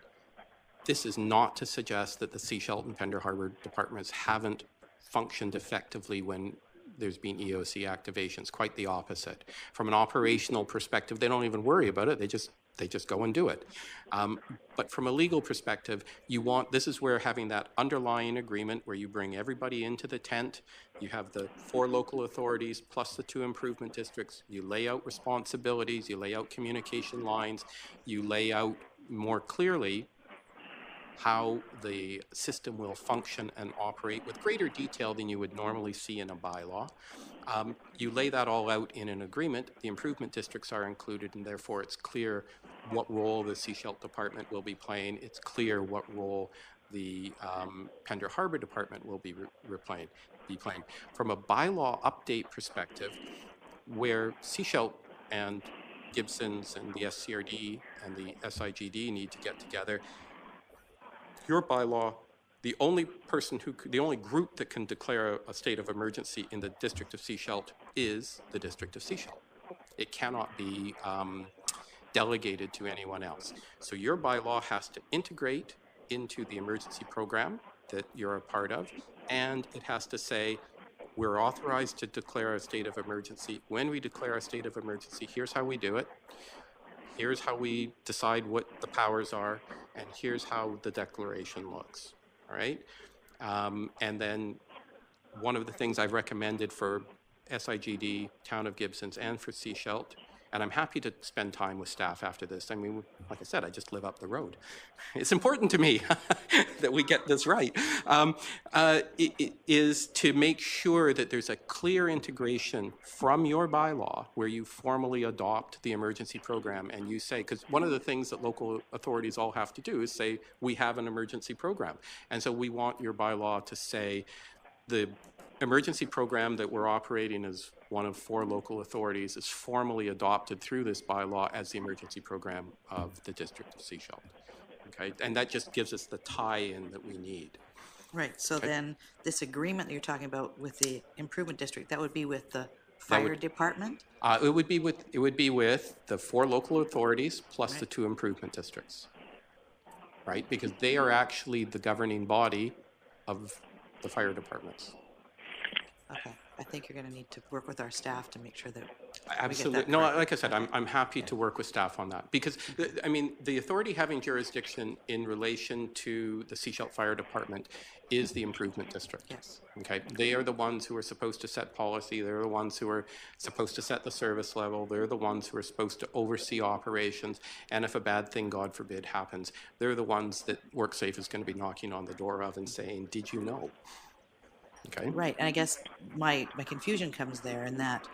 this is not to suggest that the Sechelt and Pender Harbour departments haven't functioned effectively when there's been EOC activations. Quite the opposite. From an operational perspective, they don't even worry about it. They just go and do it. But from a legal perspective, this is where having that underlying agreement where you bring everybody into the tent, you have the 4 local authorities plus the 2 improvement districts, you lay out responsibilities, you lay out communication lines, you lay out more clearly how the system will function and operate with greater detail than you would normally see in a bylaw. You lay that all out in an agreement, the improvement districts are included, and therefore it's clear what role the Sechelt department will be playing. It's clear what role the Pender Harbour department will be playing. From a bylaw update perspective, where Sechelt and Gibson's and the SCRD and the SIGD need to get together, your bylaw the only group that can declare a state of emergency in the District of Sechelt is the District of Sechelt. It cannot be delegated to anyone else. So your bylaw has to integrate into the emergency program that you're a part of, and it has to say, we're authorized to declare a state of emergency. When we declare a state of emergency, here's how we do it. Here's how we decide what the powers are, and here's how the declaration looks, all right? And then one of the things I've recommended for SIGD, Town of Gibsons, and for Sechelt, and I'm happy to spend time with staff after this. I mean, like I said, I just live up the road. It's important to me that we get this right, it is to make sure that there's a clear integration from your bylaw where you formally adopt the emergency program and you say, because one of the things that local authorities all have to do is say, we have an emergency program. And so we want your bylaw to say, the emergency program that we're operating as one of 4 local authorities is formally adopted through this bylaw as the emergency program of the District of Sechelt. Okay, and that just gives us the tie-in that we need. Right, so then this agreement that you're talking about with the improvement district, that would be with the fire department? It would be with the 4 local authorities plus the 2 improvement districts, right? Because they are actually the governing body of the fire departments. Okay, I think you're going to need to work with our staff to make sure that Absolutely. No, like I said, I'm happy to work with staff on that because, I mean, the authority having jurisdiction in relation to the Sechelt Fire Department is the improvement district. Yes. Okay. They are the ones who are supposed to set policy. They're the ones who are supposed to set the service level. They're the ones who are supposed to oversee operations. And if a bad thing, God forbid, happens, they're the ones that WorkSafe is going to be knocking on the door of and saying, did you know? Okay. Right, and I guess my confusion comes there in that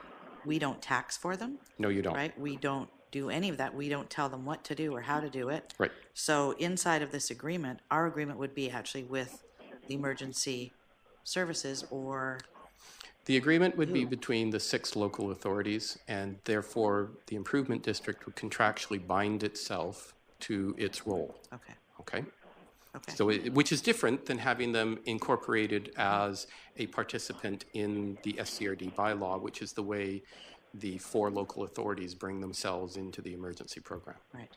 we don't tax for them. No, you don't. Right, we don't do any of that. We don't tell them what to do or how to do it. Right. So inside of this agreement, our agreement would be actually with the emergency services or... The agreement would be between the 6 local authorities, and therefore the improvement district would contractually bind itself to its role. Okay. Okay. Okay. So, which is different than having them incorporated as a participant in the SCRD bylaw, which is the way the 4 local authorities bring themselves into the emergency program. Right.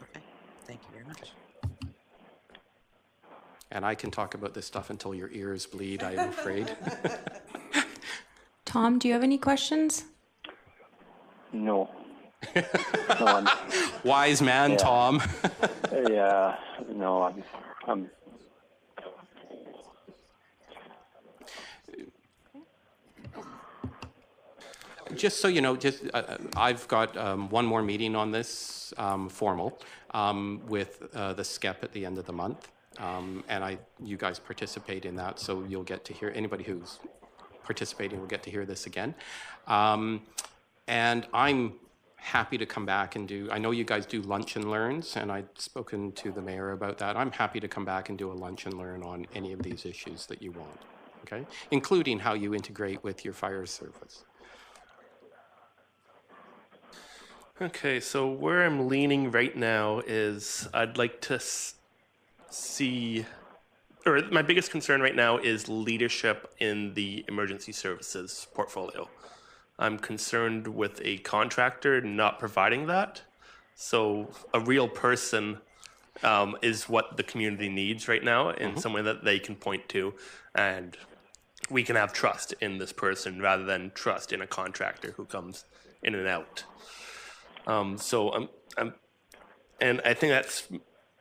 Okay. Thank you very much. And I can talk about this stuff until your ears bleed, I am afraid. Tom, do you have any questions? No. No, Wise man, Tom. yeah, no, I'm Just so you know, I've got one more meeting on this formal with the SCEP at the end of the month, and you guys participate in that, so you'll get to hear, anybody who's participating will get to hear this again. And I'm happy to come back and do, I know you guys do lunch and learns, and I've spoken to the mayor about that. I'm happy to come back and do a lunch and learn on any of these issues that you want, okay? Including how you integrate with your fire service. Okay, so where I'm leaning right now is I'd like to see, or my biggest concern right now is leadership in the emergency services portfolio. I'm concerned with a contractor not providing that. So a real person is what the community needs right now, and someone that they can point to, and we can have trust in this person rather than trust in a contractor who comes in and out. So and I think that's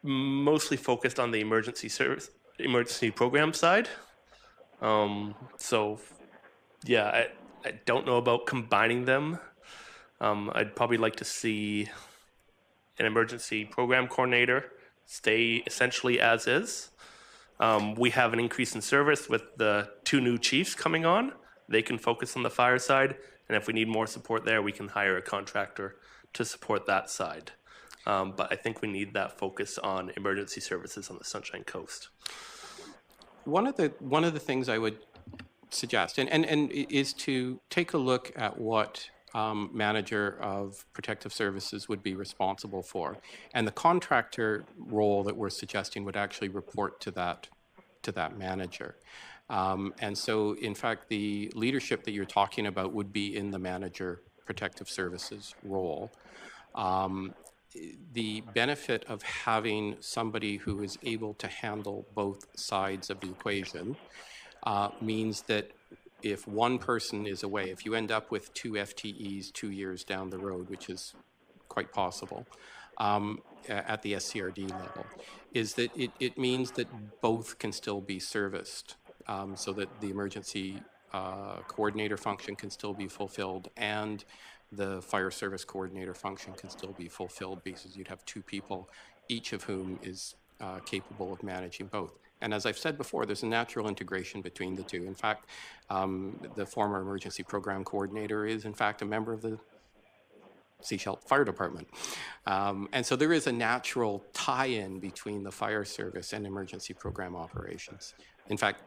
mostly focused on the emergency program side. So yeah, I don't know about combining them. I'd probably like to see an emergency program coordinator stay essentially as is. We have an increase in service with the 2 new chiefs coming on. They can focus on the fire side, and if we need more support there, we can hire a contractor to support that side. But I think we need that focus on emergency services on the Sunshine Coast. One of the things I would suggest and is to take a look at what manager of protective services would be responsible for, and the contractor role that we're suggesting would actually report to to that manager. And so, in fact, the leadership that you're talking about would be in the manager protective services role. The benefit of having somebody who is able to handle both sides of the equation means that if one person is away, if you end up with 2 FTEs 2 years down the road, which is quite possible at the SCRD level, is that it means that both can still be serviced, so that the emergency coordinator function can still be fulfilled and the fire service coordinator function can still be fulfilled, because you'd have 2 people, each of whom is capable of managing both. And as I've said before, there's a natural integration between the two. In fact, the former emergency program coordinator is, in fact, a member of the Sechelt Fire Department. And so there is a natural tie-in between the fire service and emergency program operations. In fact,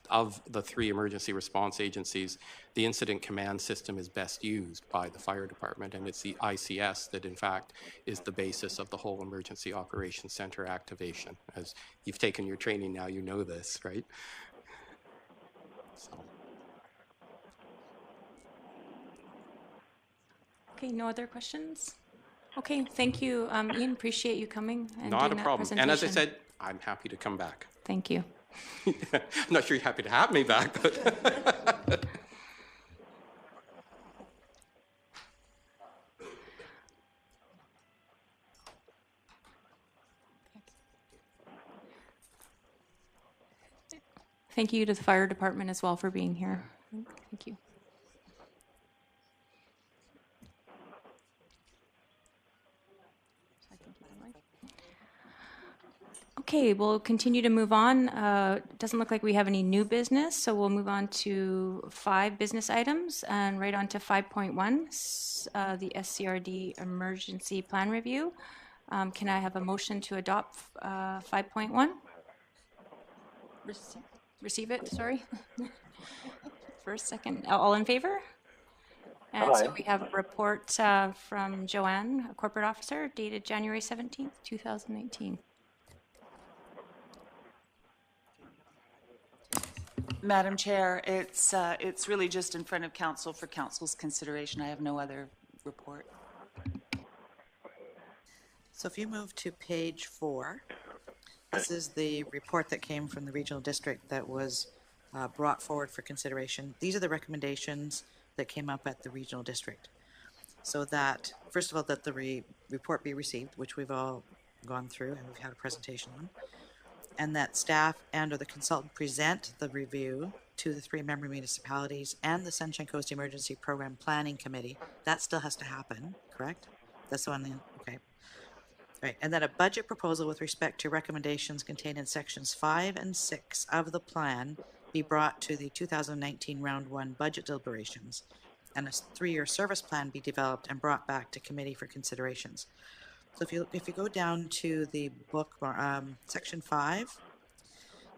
of the 3 emergency response agencies, the incident command system is best used by the fire department, and it's the ICS that in fact is the basis of the whole emergency operations center activation. As you've taken your training now, you know this, right? So. Okay, no other questions? Okay, thank you, Ian. Appreciate you coming and Not doing a that problem. And as I presentation. said, I'm happy to come back. Thank you. I'm not sure you're happy to have me back, but Thank you to the fire department as well for being here. Thank you. Okay, we'll continue to move on. Doesn't look like we have any new business, so we'll move on to 5 business items and right on to 5.1, the SCRD emergency plan review. Can I have a motion to adopt 5.1? Receive it, sorry. First, second, all in favor? And so Aye. we have a report from Joanne, a corporate officer, dated January 17th, 2019. Madam Chair, it's really just in front of council for council's consideration. I have no other report. So if you move to page 4, this is the report that came from the regional district that was brought forward for consideration. These are the recommendations that came up at the regional district. So that, first of all, that the report be received, which we've all gone through and we've had a presentation on, and that staff and or the consultant present the review to the 3 member municipalities and the Sunshine Coast Emergency Program Planning Committee. That still has to happen, correct? That's the one, okay. Right, and then a budget proposal with respect to recommendations contained in sections 5 and 6 of the plan be brought to the 2019 round 1 budget deliberations, and a 3-year service plan be developed and brought back to committee for considerations. So if you go down to the book, section 5,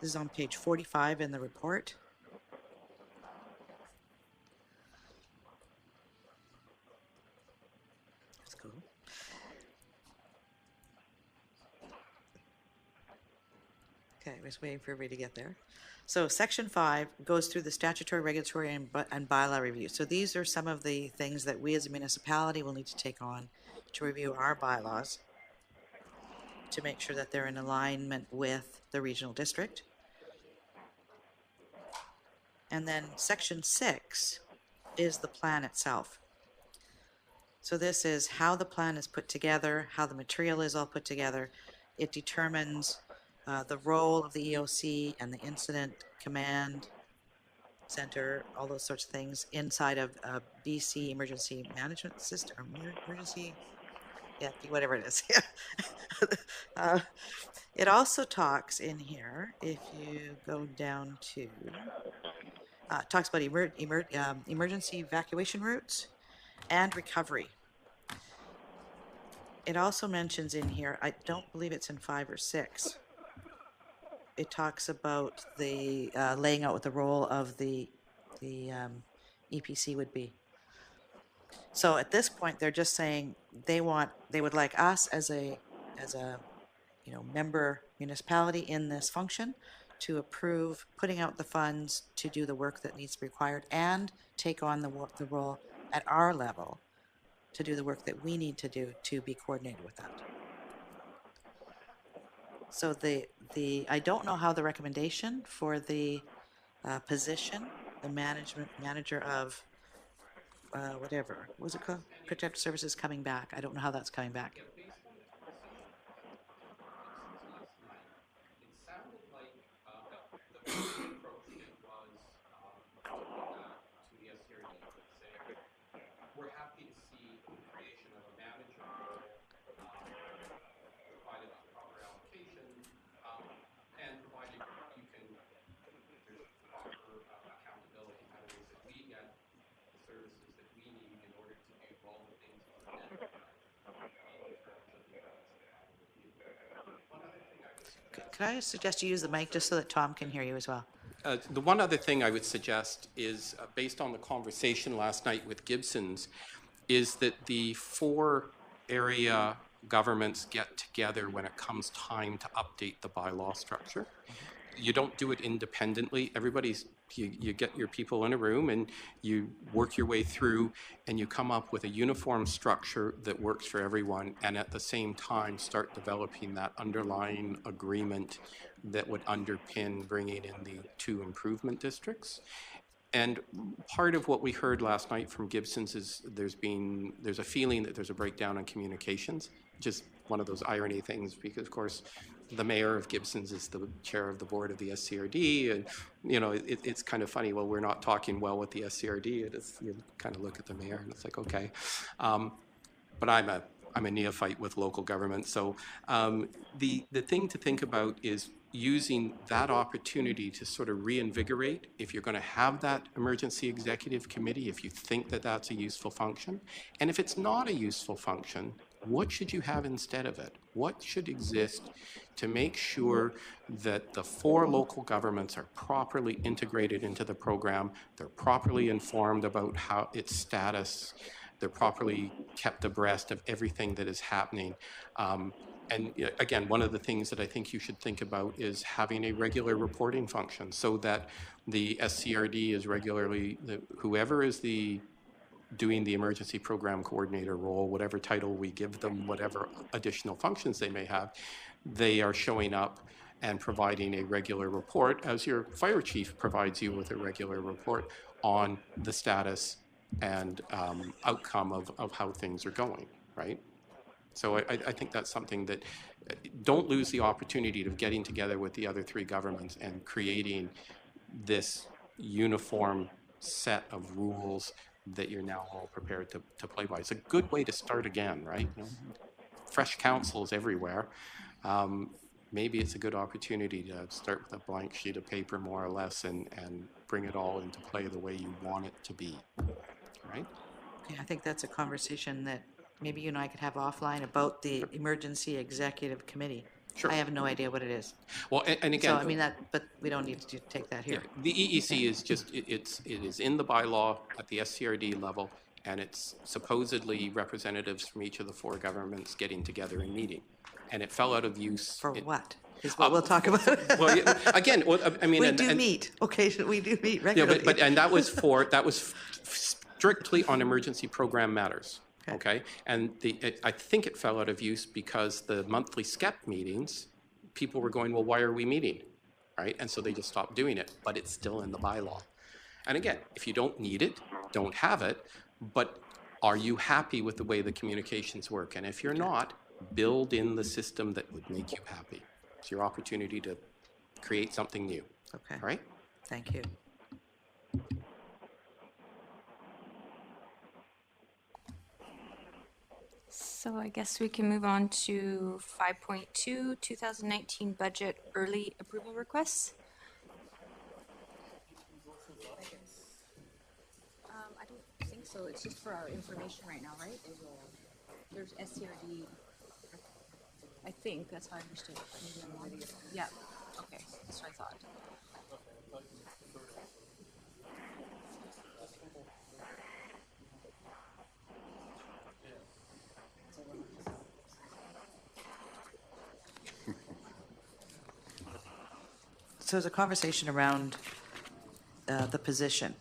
this is on page 45 in the report. Let's go. Okay, I was waiting for everybody to get there. So section 5 goes through the statutory, regulatory, and bylaw review. So these are some of the things that we as a municipality will need to take on to review our bylaws to make sure that they're in alignment with the regional district. And then section 6 is the plan itself. So this is how the plan is put together, how the material is all put together. It determines the role of the EOC and the incident command center, all those sorts of things inside of BC emergency management system, or emergency, yeah, whatever it is. It also talks in here, if you go down to, talks about emergency evacuation routes and recovery. It also mentions in here, I don't believe it's in 5 or 6, it talks about the laying out what the role of the EPC would be. So at this point, they're just saying they would like us as a member municipality in this function to approve putting out the funds to do the work that needs to be required and take on the role at our level to do the work that we need to do to be coordinated with that. So I don't know how the recommendation for the position, the manager of whatever, what was it called? Protective Services coming back. I don't know how that's coming back. We're happy to see the creation of a manager role, provided a proper allocation, and provided you can, there's proper accountability. How it is that we get the services that we need in order to do all the things that we're doing. Could I suggest you use the mic just so that Tom can hear you as well? The one other thing I would suggest is, based on the conversation last night with Gibson's, is that the 4 area governments get together when it comes time to update the bylaw structure. You don't do it independently. You get your people in a room and you work your way through and you come up with a uniform structure that works for everyone, and at the same time start developing that underlying agreement that would underpin bringing in the 2 improvement districts. And part of what we heard last night from Gibson's is there's a feeling that there's a breakdown in communications, just one of those irony things, because of course the mayor of Gibson's is the chair of the board of the SCRD, and you know it's kind of funny. Well, we're not talking well with the SCRD. You kind of look at the mayor and it's like, okay, but I'm a neophyte with local government, so the thing to think about is using that opportunity to sort of reinvigorate, if you're going to have that emergency executive committee, if you think that that's a useful function, and if it's not a useful function, what should you have instead of it? What should exist to make sure that the 4 local governments are properly integrated into the program, they're properly informed about how its status, they're properly kept abreast of everything that is happening. And again, one of the things that I think you should think about is having a regular reporting function so that the SCRD is regularly, whoever is doing the emergency program coordinator role, whatever title we give them, whatever additional functions they may have, they are showing up and providing a regular report, as your fire chief provides you with a regular report on the status and outcome of how things are going, right? So I think that's something that, don't lose the opportunity of getting together with the other 3 governments and creating this uniform set of rules that you're now all prepared to play by. It's a good way to start again, right? You know, fresh councils everywhere. Maybe it's a good opportunity to start with a blank sheet of paper, more or less, and bring it all into play the way you want it to be, right? Okay, I think that's a conversation that maybe you and I could have offline about the Emergency Executive Committee. Sure. I have no idea what it is. Well, and again, So, I mean, but we don't need to take that here. the EEC is just, it is in the bylaw at the SCRD level, and it's supposedly representatives from each of the 4 governments getting together and meeting. And it fell out of use. For what? Is what we'll talk about. Well, yeah, again, I mean, We do meet. Occasionally, we do meet yeah, regularly. and that was strictly on emergency program matters. Okay, and I think it fell out of use because the monthly SCEP meetings, people were going, well, why are we meeting, right? And so they just stopped doing it, but it's still in the bylaw. And again, if you don't need it, don't have it, but are you happy with the way the communications work? And if you're not, build in the system that would make you happy. It's your opportunity to create something new, Okay, all right? thank you. So I guess we can move on to 5.2, 2019 budget early approval requests. I don't think so. It's just for our information right now, right? There's SCRD. I think that's how I understood it. Maybe I'm wrong. Yeah. Okay. That's what I thought. there's a conversation around the position,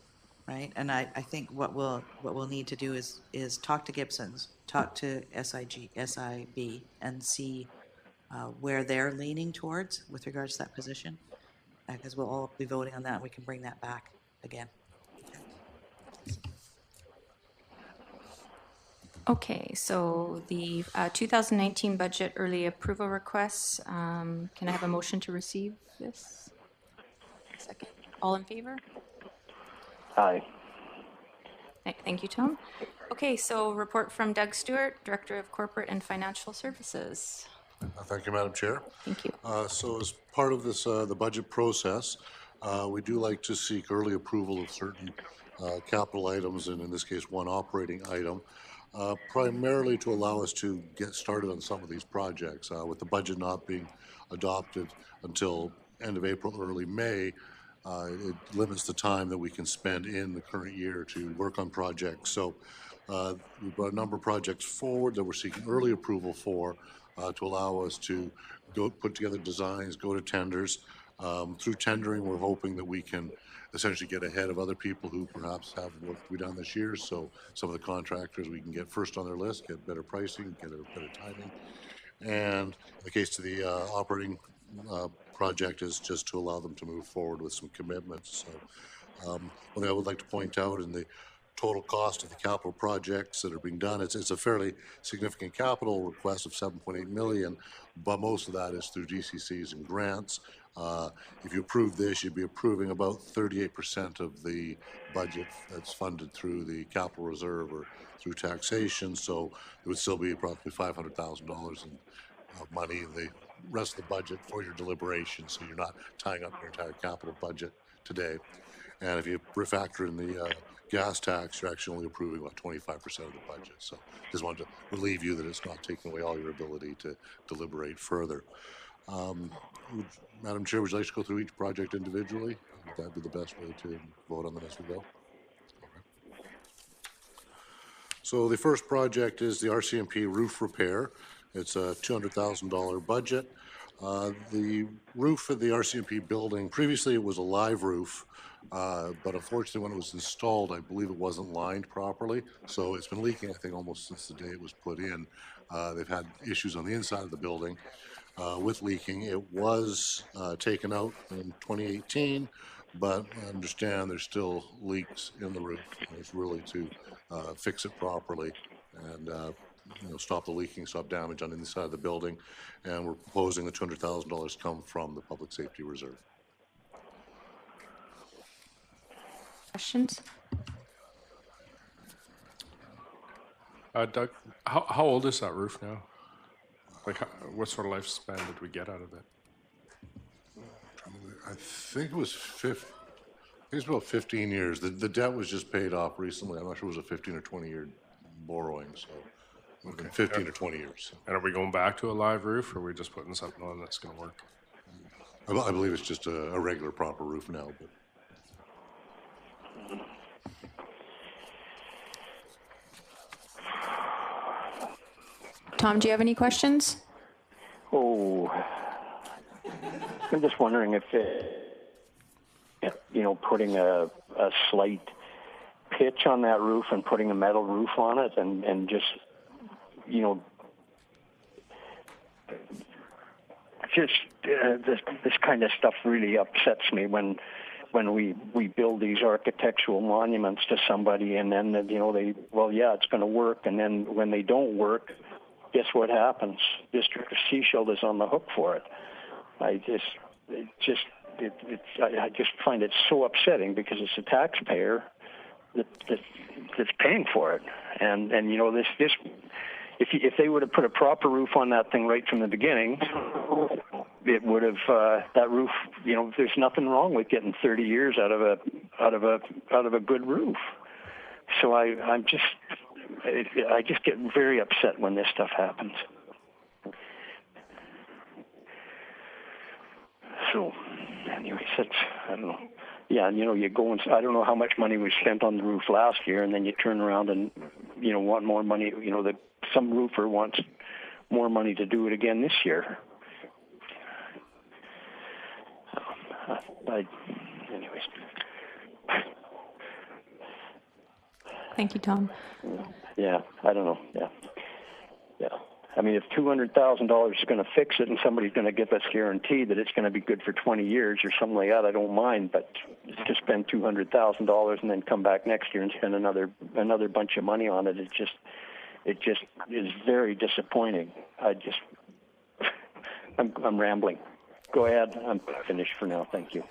right? And I think what we'll need to do is talk to Gibson's, talk to SIB, and see where they're leaning towards with regards to that position, because we'll all be voting on that, and we can bring that back again. Okay, so the 2019 budget early approval requests, can I have a motion to receive this? Second. All in favor? Aye. Thank you, Tom. Okay, so report from Doug Stewart, Director of Corporate and Financial Services. Thank you, Madam Chair. Thank you. So as part of this, the budget process, we do like to seek early approval of certain capital items, and in this case, one operating item, primarily to allow us to get started on some of these projects. With the budget not being adopted until end of April, early May, it limits the time that we can spend in the current year to work on projects. So we brought a number of projects forward that we're seeking early approval for, to allow us to go put together designs, go to tenders. Through tendering, we're hoping that we can essentially get ahead of other people who perhaps have work to be done this year. So some of the contractors, we can get first on their list, get better pricing, get a better timing. And in the case of the operating project is just to allow them to move forward with some commitments. So one thing I would like to point out in the total cost of the capital projects that are being done, it's a fairly significant capital request of 7.8 million, but most of that is through GCCs and grants. If you approve this, you'd be approving about 38% of the budget that's funded through the capital reserve or through taxation. So it would still be approximately $500,000 of money in the rest of the budget for your deliberation. So you're not tying up your entire capital budget today. And if you factor in the gas tax, you're actually only approving about 25% of the budget. So just wanted to relieve you that it's not taking away all your ability to deliberate further. Madam Chair, would you like to go through each project individually? Would that be the best way to vote on them as we go? Okay. So the first project is the RCMP roof repair. It's a $200,000 budget. The roof of the RCMP building, previously it was a live roof, but unfortunately when it was installed, I believe it wasn't lined properly. So it's been leaking, I think, almost since the day it was put in. They've had issues on the inside of the building with leaking. It was taken out in 2018, but I understand there's still leaks in the roof. It's really to fix it properly and stop the leaking, stop damage on the inside of the building. And we're proposing the $200,000 come from the Public Safety Reserve. Questions? Doug, how old is that roof now? Like, what sort of lifespan did we get out of it? I think it was about 15 years. The debt was just paid off recently. I'm not sure it was a 15 or 20 year borrowing, so okay. 15 or 20 years. And are we going back to a live roof, or are we just putting something on that's going to work? I believe it's just a regular proper roof now. But Tom, do you have any questions? Oh, I'm just wondering if, putting a slight pitch on that roof and putting a metal roof on it and just, this kind of stuff really upsets me when we build these architectural monuments to somebody and then, it's going to work. And then when they don't work, guess what happens? District of Sechelt is on the hook for it. I just find it so upsetting because it's a taxpayer that's paying for it. And this if they would have put a proper roof on that thing right from the beginning, it would have that roof. There's nothing wrong with getting 30 years out of a good roof. So I just get very upset when this stuff happens. So, anyways, I don't know. Yeah, you go and I don't know how much money was spent on the roof last year, and then you turn around and want more money. Some roofer wants more money to do it again this year. Anyways. Thank you, Tom. Yeah, I don't know. Yeah. I mean, if $200,000 is going to fix it, and somebody's going to give us guarantee that it's going to be good for 20 years or something like that, I don't mind. But to spend $200,000 and then come back next year and spend another bunch of money on it, it just is very disappointing. I'm rambling. Go ahead. I'm finished for now. Thank you.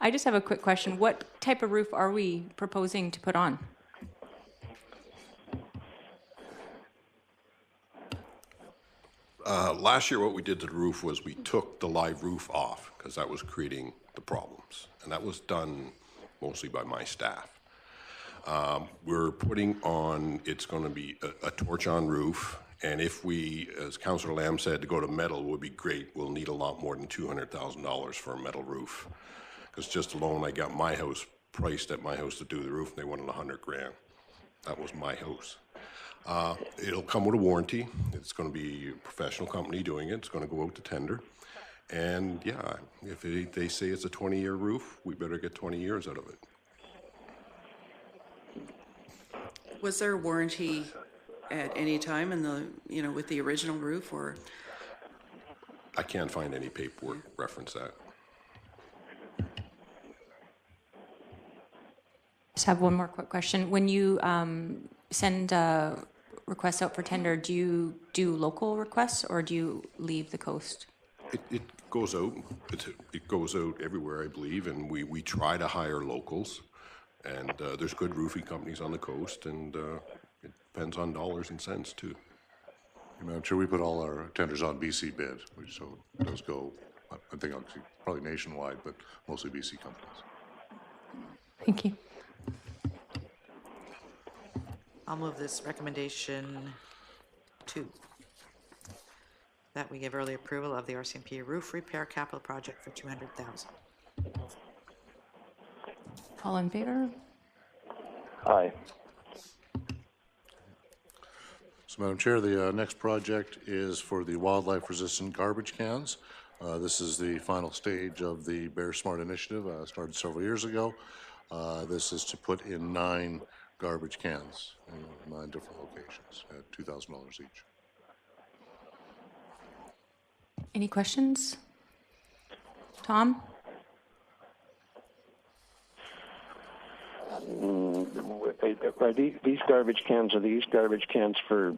I just have a quick question. What type of roof are we proposing to put on? Last year, what we did to the roof was we took the live roof off because that was creating the problems. And that was done mostly by my staff. We're putting on, it's going to be a torch-on roof. And if we, as Councillor Lamb said, to go to metal would be great. We'll need a lot more than $200,000 for a metal roof. Because just alone, I got my house priced at my house to do the roof, and they wanted $100,000. That was my house. It'll come with a warranty. It's going to be a professional company doing it. It's going to go out to tender. And yeah, if they say it's a 20-year roof, we better get 20 years out of it. Was there a warranty at any time in the, with the original roof, or? I can't find any paperwork reference that. Just have one more quick question. When you send requests out for tender, do you do local requests or do you leave the coast? It goes out. It goes out everywhere, I believe, and we try to hire locals. And there's good roofing companies on the coast, and it depends on dollars and cents too. I'm sure we put all our tenders on BC bid, which so does go, I think, probably nationwide, but mostly BC companies. Thank you. I'll move this recommendation 2, that we give early approval of the RCMP roof repair capital project for $200,000. All in favor? Aye. So, Madam Chair, the next project is for the wildlife-resistant garbage cans. This is the final stage of the Bear Smart initiative, started several years ago. This is to put in 9 garbage cans in 9 different locations at $2,000 each. Any questions? Tom? Are these garbage cans, are these garbage cans for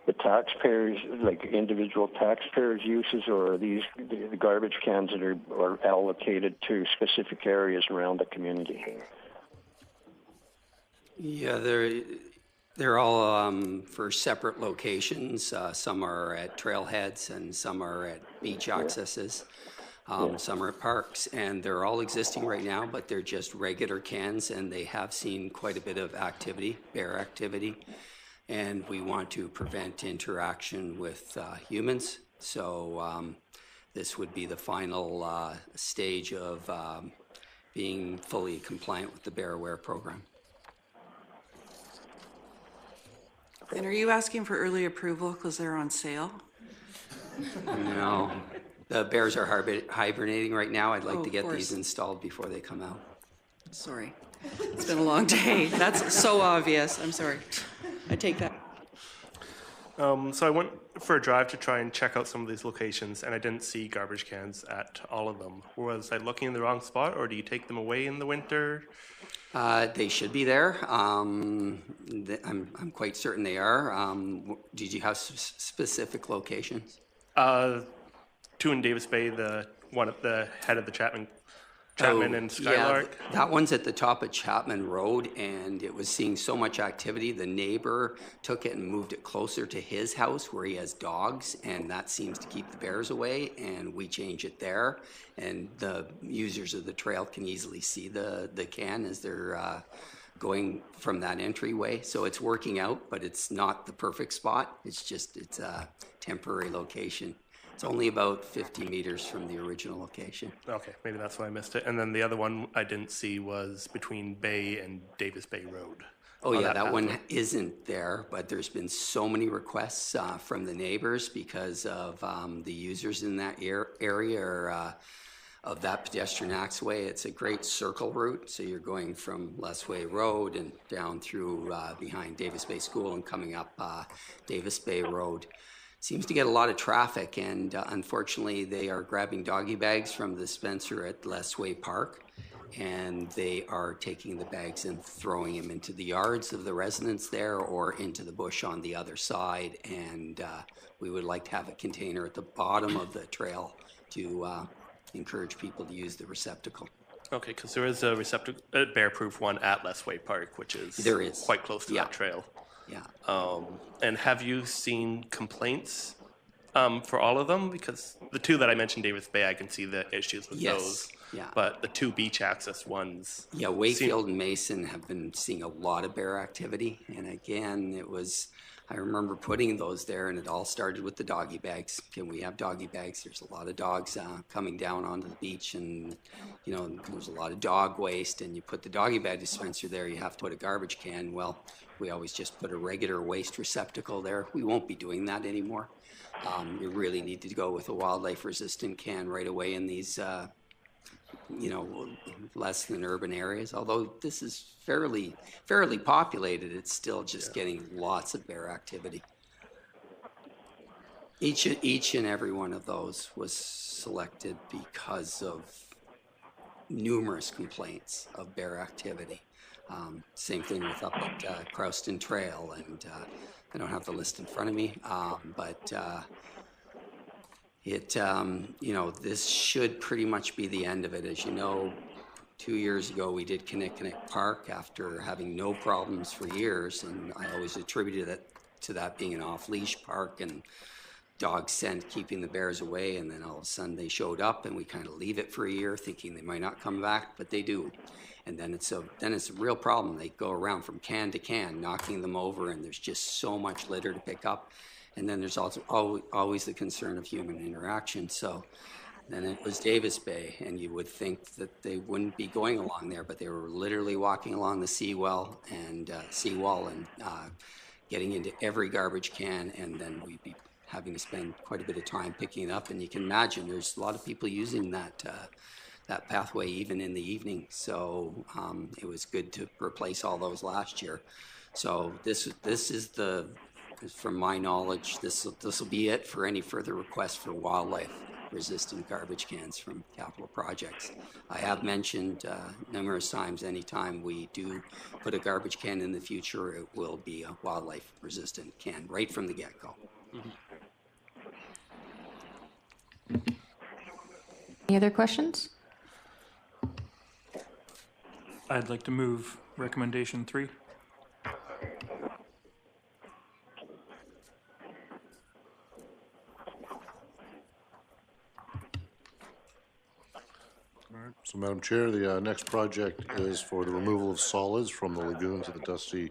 the taxpayers, like individual taxpayers' uses, or are these the garbage cans that are allocated to specific areas around the community? Yeah, they're all for separate locations. Some are at trailheads and some are at beach accesses. Some are at parks, and they're all existing right now, but they're just regular cans, and they have seen quite a bit of activity, bear activity, and we want to prevent interaction with humans. So this would be the final stage of being fully compliant with the Bear Aware program. And are you asking for early approval because they're on sale? No. The bears are hibernating right now. I'd like to get course. these installed before they come out. Sorry. It's been a long day. That's so obvious. I'm sorry. I take that. So I went for a drive to try and check out some of these locations, and I didn't see garbage cans at all of them. Was I looking in the wrong spot, or do you take them away in the winter? They should be there. I'm quite certain they are. Did you have specific locations? 2 in Davis Bay, the one at the head of the Chapman and Skylark. Yeah, that one's at the top of Chapman Road, and it was seeing so much activity. The neighbor took it and moved it closer to his house where he has dogs, and that seems to keep the bears away, and we change it there. And the users of the trail can easily see the can as they're going from that entryway. So it's working out, but it's not the perfect spot. It's a temporary location. It's only about 50 meters from the original location. Okay, maybe that's why I missed it. And then the other one I didn't see was between Bay and Davis Bay Road. Oh, on yeah, that one pathway? isn't there, but there's been so many requests from the neighbors because of the users in that area or, of that pedestrian accessway. It's a great circle route, so you're going from Lesway Road and down through behind Davis Bay School and coming up Davis Bay Road. Seems to get a lot of traffic, and unfortunately, they are grabbing doggy bags from the dispenser at Lesway Park, and they are taking the bags and throwing them into the yards of the residents there or into the bush on the other side. And we would like to have a container at the bottom of the trail to encourage people to use the receptacle. Okay, because there is a receptacle, a bear-proof one at Lesway Park, which is There is. quite close to Yeah. that trail. Yeah. And have you seen complaints for all of them? Because the two that I mentioned, Davis Bay, I can see the issues with Yes, those. yeah. But the two beach access ones. Yeah, Wakefield and Mason have been seeing a lot of bear activity. And again, I remember putting those there, and it all started with the doggy bags. Can we have doggy bags? There's a lot of dogs coming down onto the beach, and there's a lot of dog waste. And you put the doggy bag dispenser there, you have to put a garbage can. Well, we always just put a regular waste receptacle there. We won't be doing that anymore. You really need to go with a wildlife-resistant can right away in these less than urban areas. Although this is fairly populated, it's still just getting lots of bear activity. Each and every one of those was selected because of numerous complaints of bear activity. Same thing with up at Crowston Trail, and I don't have the list in front of me, but this should pretty much be the end of it. As you know, 2 years ago we did Kinnickinnick Park after having no problems for years, and I always attributed it to that being an off-leash park and dog scent keeping the bears away, and then all of a sudden they showed up and we kind of leave it for a year thinking they might not come back, but they do. And then it's a real problem. They go around from can to can, knocking them over, and there's just so much litter to pick up. And then there's also always the concern of human interaction. So then it was Davis Bay, and you would think that they wouldn't be going along there, but they were literally walking along the seawall and getting into every garbage can, and then we'd be having to spend quite a bit of time picking it up. And you can imagine there's a lot of people using that pathway even in the evening. So it was good to replace all those last year. So this is from my knowledge, this will be it for any further requests for wildlife-resistant garbage cans from capital projects. I have mentioned numerous times, anytime we do put a garbage can in the future, it will be a wildlife-resistant can right from the get-go. Any other questions? I'd like to move recommendation 3. So, Madam Chair, the next project is for the removal of solids from the lagoons at the Dusty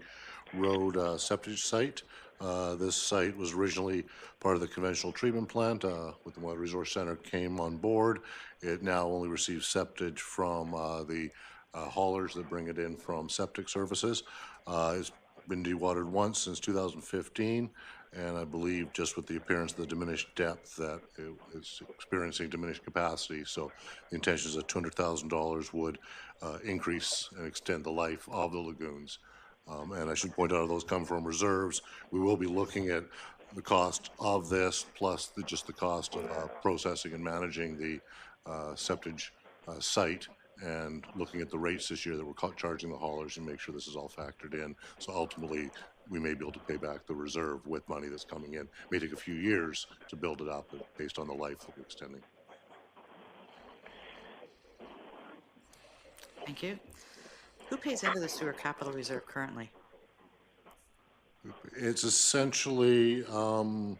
Road septic site. This site was originally part of the conventional treatment plant. With the Water Resource Center came on board, it now only receives septic from the haulers that bring it in from septic services. It's been dewatered once since 2015, and I believe just with the appearance of the diminished depth that it is experiencing diminished capacity. So the intention is that $200,000 would increase and extend the life of the lagoons. And I should point out those come from reserves. We will be looking at the cost of this plus just the cost of processing and managing the septic site, and looking at the rates this year that we're charging the haulers and make sure this is all factored in. So ultimately, we may be able to pay back the reserve with money that's coming in. It may take a few years to build it up based on the life that we're extending. Thank you. Who pays into the sewer capital reserve currently? It's essentially the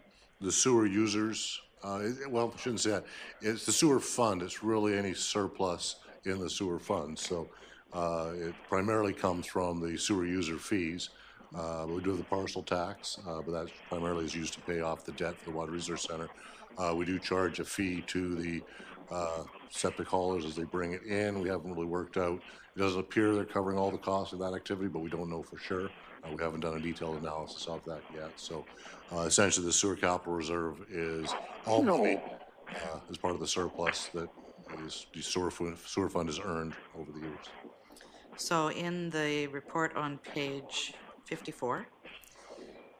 sewer users. Well, I shouldn't say that. It's the sewer fund. It's really any surplus in the sewer fund. So it primarily comes from the sewer user fees. We do have the parcel tax, but that primarily is used to pay off the debt for the Water Resource Center. We do charge a fee to the septic haulers as they bring it in. We haven't really worked out. It doesn't appear they're covering all the costs of that activity, but we don't know for sure. We haven't done a detailed analysis of that yet. So essentially the sewer capital reserve is all money as part of the surplus that the sewer fund has earned over the years. So in the report on page 54,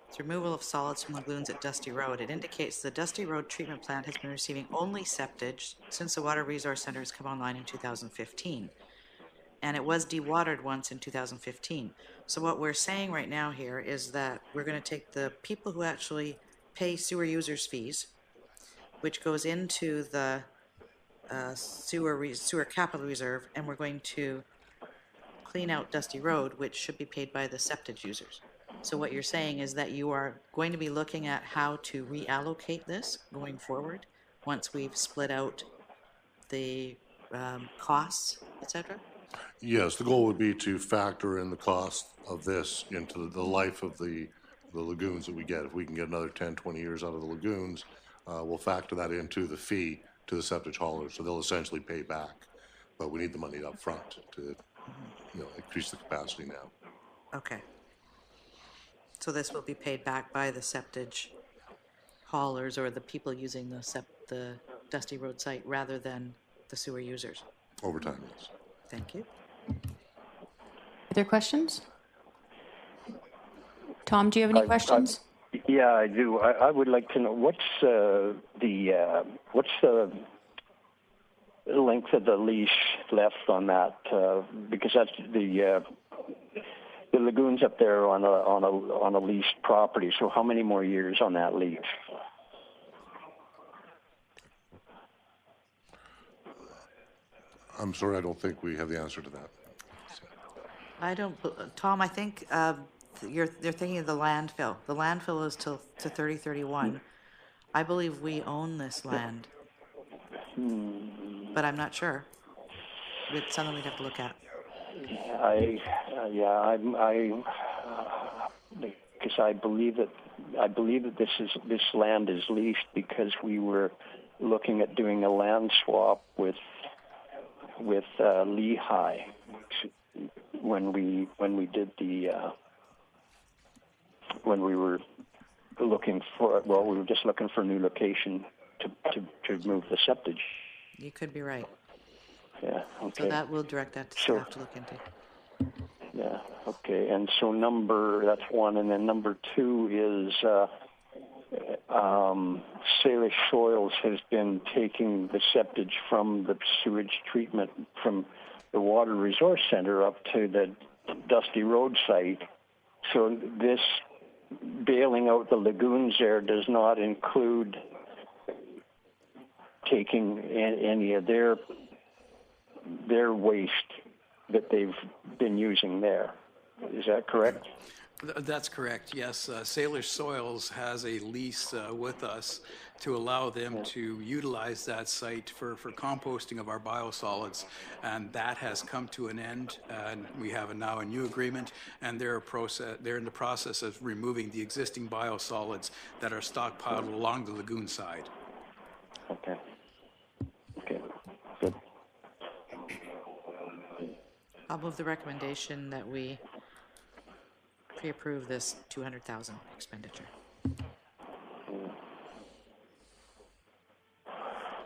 it's removal of solids from lagoons at Dusty Road. It indicates the Dusty Road treatment plant has been receiving only septage since the Water Resource Center has come online in 2015. And it was dewatered once in 2015. So what we're saying right now here is that we're going to take the people who actually pay sewer users fees, which goes into the sewer capital reserve, and we're going to clean out Dusty Road, which should be paid by the septage users. So what you're saying is that you are going to be looking at how to reallocate this going forward once we've split out the costs, etc.? Yes, the goal would be to factor in the cost of this into the life of the lagoons that we get. If we can get another 10, 20 years out of the lagoons, we'll factor that into the fee to the septic haulers. So they'll essentially pay back. But we need the money up front to increase the capacity now. Okay. So this will be paid back by the septage haulers or the people using the Dusty Road site rather than the sewer users? Over time, yes. Thank you. Other questions? Tom, do you have any questions? Yeah, I do. I would like to know what's the length of the lease left on that, because that's the lagoons up there on a leased property. So how many more years on that lease? I'm sorry, I don't think we have the answer to that. Tom, I think you're thinking of the landfill. The landfill is to 3031. I believe we own this land, but I'm not sure. It's something we'd have to look at. Because I believe that this land is leased because we were looking at doing a land swap with Lehigh when we did when we were looking for, we were just looking for a new location to move the septage. You could be right. Yeah, okay. So that will direct that to staff to look into. Yeah, okay. And so that's one. And then number two is Salish Soils has been taking the septage from the sewage treatment from the Water Resource Center up to the Dusty Road site. So this bailing out the lagoons there does not include taking any of their waste that they've been using there. Is that correct? That's correct, yes. Salish Soils has a lease with us to allow them to utilize that site for composting of our biosolids, and that has come to an end, and we have now a new agreement, and they're in the process of removing the existing biosolids that are stockpiled along the lagoon side. Okay. Okay, good. I'll move the recommendation that we pre-approve this $200,000 expenditure.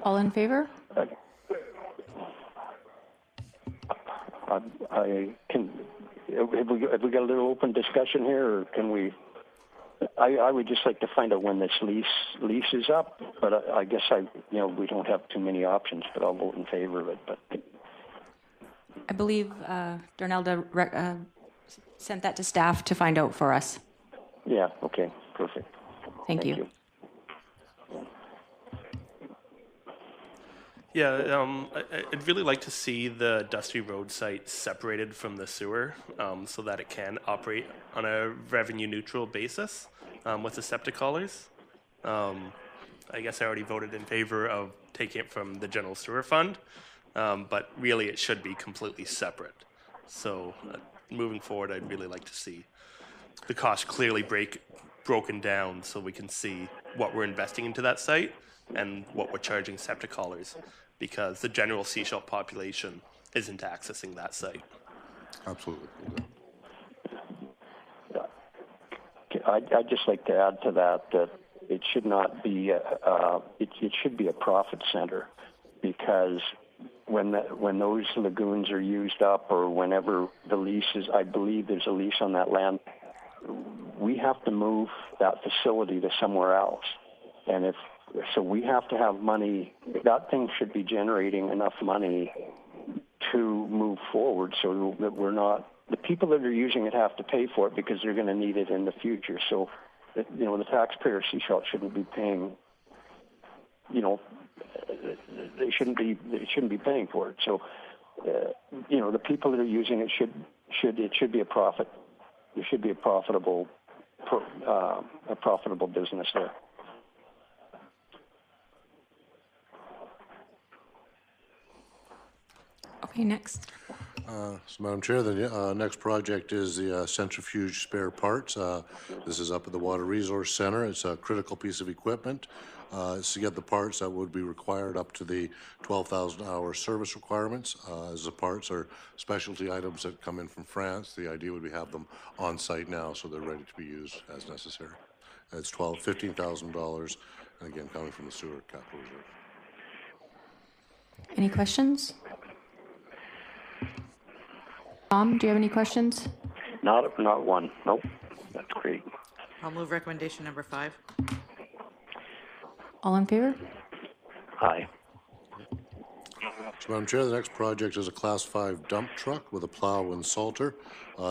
All in favor? I can. Have we got a little open discussion here, or can we? I would just like to find out when this lease is up, but I guess we don't have too many options, but I'll vote in favor of it. But I believe Darnelda sent that to staff to find out for us. Yeah, okay, perfect. Thank you. Yeah, I'd really like to see the Dusty Road site separated from the sewer so that it can operate on a revenue-neutral basis with the septic haulers. I guess I already voted in favor of taking it from the general sewer fund, but really it should be completely separate. So moving forward, I'd really like to see the cost clearly broken down so we can see what we're investing into that site and what we're charging septic haulers, because the general seashell population isn't accessing that site. Absolutely. I'd just like to add to that it should not be it should be a profit center, because when those lagoons are used up, or whenever the lease is, I believe there's a lease on that land, we have to move that facility to somewhere else, and so we have to have money. That thing should be generating enough money to move forward, so that we're not, the people that are using it have to pay for it because they're going to need it in the future. So, the taxpayer Sechelt shouldn't be paying. They shouldn't be paying for it. So, the people that are using it should be a profit. There should be a profitable business there. Okay, next. So, Madam Chair, the next project is the centrifuge spare parts. This is up at the Water Resource Center. It's a critical piece of equipment. It's to get the parts that would be required up to the 12,000-hour service requirements. As the parts are specialty items that come in from France, the idea would be have them on site now so they're ready to be used as necessary. It's $15,000, and again, coming from the sewer capital reserve. Any questions? Tom, do you have any questions? Not one. Nope. That's great. I'll move recommendation number 5. All in favor? Aye. So, Madam Chair, the next project is a Class 5 dump truck with a plow and salter.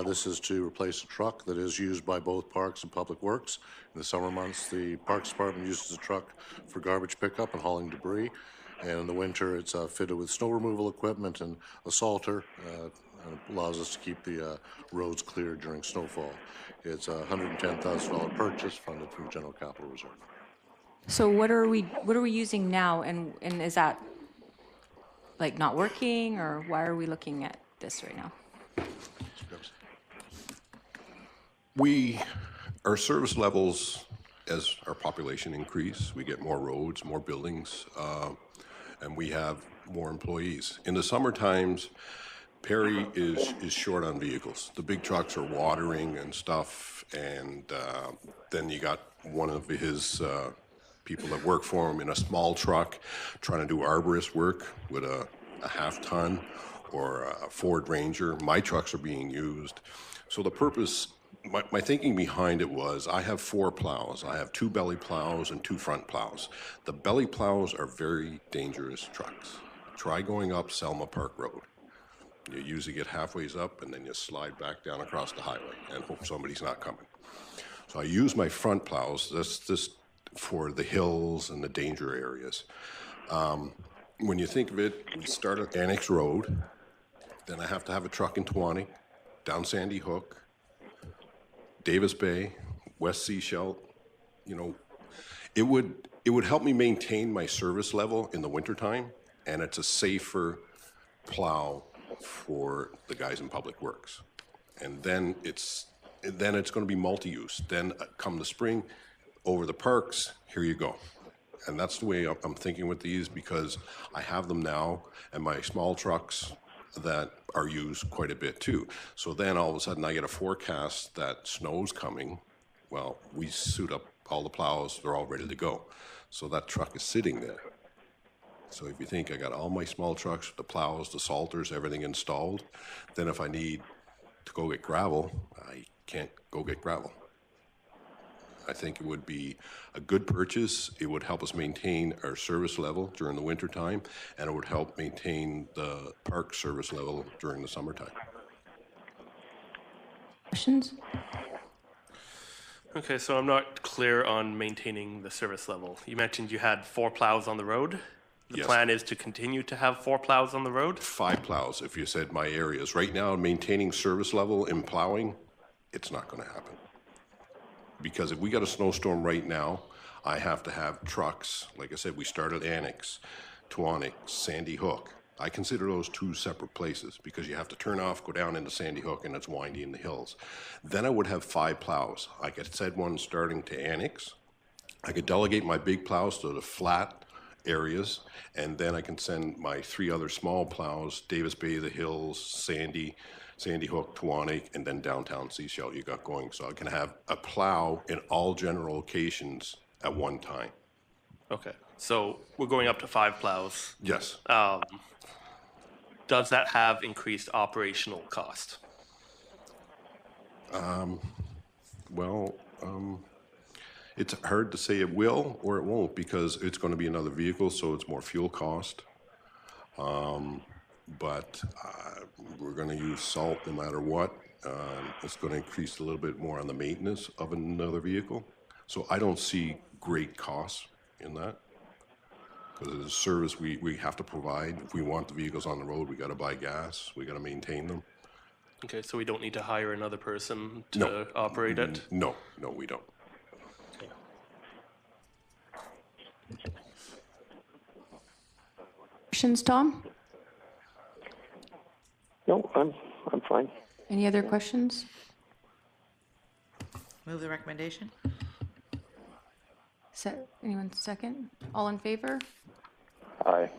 This is to replace a truck that is used by both Parks and Public Works. In the summer months, the Parks Department uses the truck for garbage pickup and hauling debris. And in the winter, it's fitted with snow removal equipment and a salter. And it allows us to keep the roads clear during snowfall. It's a $110,000 purchase funded from the General Capital Reserve. So what are we using now, and is that like not working, or why are we looking at this right now? Our service levels, as our population increase, we get more roads, more buildings, and we have more employees. In the summer times, Perry is short on vehicles. The big trucks are watering and stuff, and then you got one of his people that work for him in a small truck trying to do arborist work with a half-ton or a Ford Ranger. My trucks are being used. So the purpose, my thinking behind it was, I have 4 plows. I have 2 belly plows and 2 front plows. The belly plows are very dangerous trucks. Try going up Selma Park Road. You usually get halfway up, and then you slide back down across the highway and hope somebody's not coming. So I use my front plows. This for the hills and the danger areas. When you think of it, we start at Annex Road, then I have to have a truck in Tewanik, down Sandy Hook, Davis Bay, West Sechelt. It would help me maintain my service level in the wintertime, and it's a safer plow for the guys in Public Works. And then it's going to be multi-use. Then come the spring, over the parks, here you go. And that's the way I'm thinking with these, because I have them now, and my small trucks that are used quite a bit too. So then all of a sudden I get a forecast that snow's coming. Well, we suit up all the plows, they're all ready to go. So that truck is sitting there. So if you think I got all my small trucks, the plows, the salters, everything installed, then if I need to go get gravel, I can't go get gravel. I think it would be a good purchase. It would help us maintain our service level during the winter time, and it would help maintain the park service level during the summertime. Questions? Okay, so I'm not clear on maintaining the service level. You mentioned you had 4 plows on the road. The plan is to continue to have 4 plows on the road? 5 plows, if you said my areas. Right now, maintaining service level in plowing, it's not going to happen. Because if we got a snowstorm right now, I have to have trucks. Like I said, we start at Annex, Tewanik, Sandy Hook. I consider those two separate places because you have to turn off, go down into Sandy Hook, and it's windy in the hills. Then I would have 5 plows. I could send one starting to Annex. I could delegate my big plows to the flat areas, and then I can send my 3 other small plows, Davis Bay, the Hills, Sandy Hook, Tewanik, and then downtown Sechelt you got going. So I can have a plow in all general locations at one time. Okay, so we're going up to 5 plows. Yes. Does that have increased operational cost? It's hard to say it will or it won't because it's going to be another vehicle, so it's more fuel cost. But we're going to use salt no matter what. It's going to increase a little bit more on the maintenance of another vehicle. So I don't see great costs in that. Because it's a service we have to provide. If we want the vehicles on the road, we got to buy gas, we got to maintain them. Okay, so we don't need to hire another person to operate it? No, we don't. Okay. Questions, Tom? No, I'm fine. Any other questions? Move the recommendation. Anyone second? All in favor? Aye.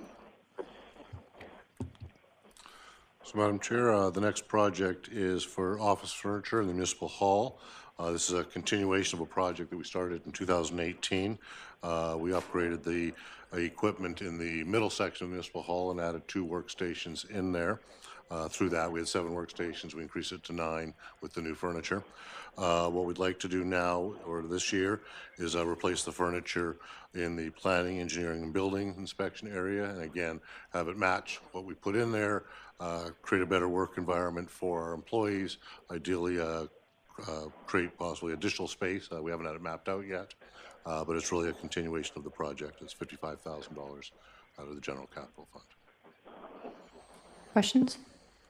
So, Madam Chair, the next project is for office furniture in the Municipal Hall. This is a continuation of a project that we started in 2018. We upgraded the equipment in the middle section of the Municipal Hall and added 2 workstations in there. Through that, we had 7 workstations. We increased it to 9 with the new furniture. What we'd like to do now, or this year, is replace the furniture in the planning, engineering, and building inspection area, and again, have it match what we put in there, create a better work environment for our employees, ideally create possibly additional space. We haven't had it mapped out yet, but it's really a continuation of the project. It's $55,000 out of the General Capital Fund. Questions?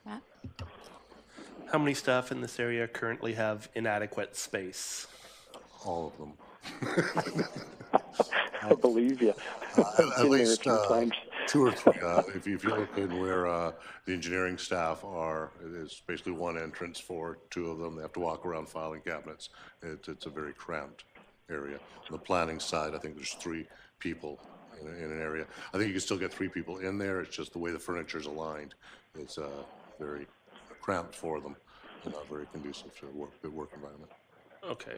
Matt? How many staff in this area currently have inadequate space? All of them. I believe you. At least 2 or 3. If you look at where the engineering staff are, it is basically one entrance for 2 of them. They have to walk around filing cabinets. It's a very cramped area. On the planning side, I think there's 3 people in an area. I think you can still get 3 people in there. It's just the way the furniture is aligned. It's very cramped for them and not very conducive to the work environment. Okay,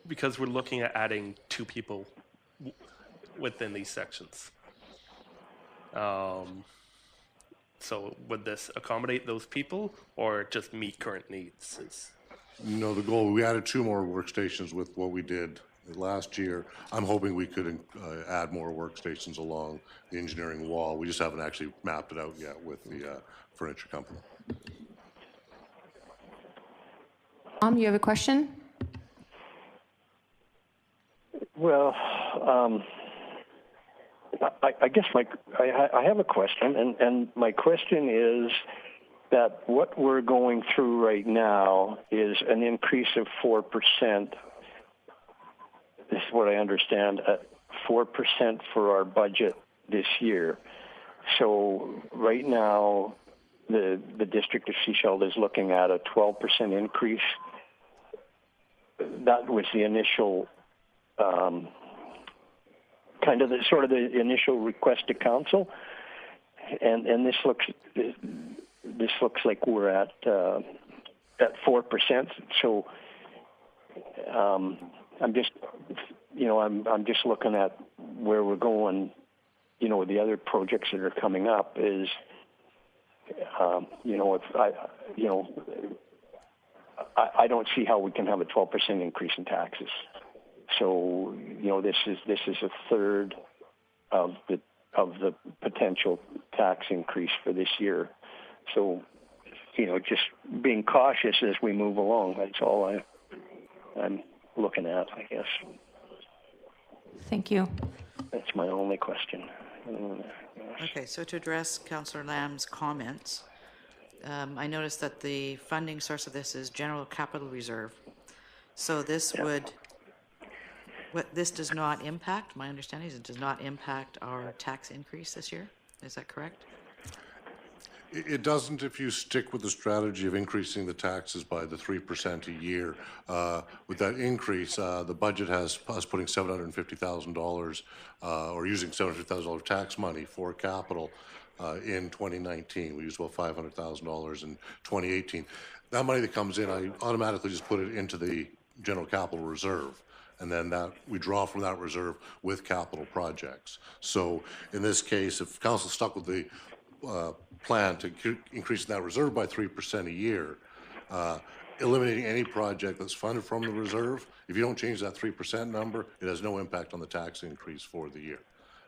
because we're looking at adding 2 people within these sections. So would this accommodate those people or just meet current needs? No, the goal, we added 2 more workstations with what we did last year. I'm hoping we could add more workstations along the engineering wall. We just haven't actually mapped it out yet with the furniture company. You have a question? Well, I guess I have a question, and my question is that what we're going through right now is an increase of 4%. This is what I understand, 4% for our budget this year. So right now, the District of Sechelt is looking at a 12% increase. That was the initial kind of the initial request to council, and this looks like we're at 4%. So I'm just looking at where we're going. The other projects that are coming up is I don't see how we can have a 12% increase in taxes. So this is a third of the potential tax increase for this year. So just being cautious as we move along. That's all I'm looking at, I guess. Thank you. That's my only question. Okay, so to address Councillor Lamb's comments, I noticed that the funding source of this is General Capital Reserve. So this this does not impact, my understanding is it does not impact our tax increase this year. Is that correct? It doesn't if you stick with the strategy of increasing the taxes by the 3% a year. With that increase, the budget has us putting $750,000 or using $750,000 tax money for capital in 2019. We used about $500,000 in 2018. That money that comes in, I automatically just put it into the general capital reserve. And then that we draw from that reserve with capital projects. So in this case, if council stuck with the plan to increase that reserve by 3% a year, eliminating any project that's funded from the reserve, if you don't change that 3% number, it has no impact on the tax increase for the year.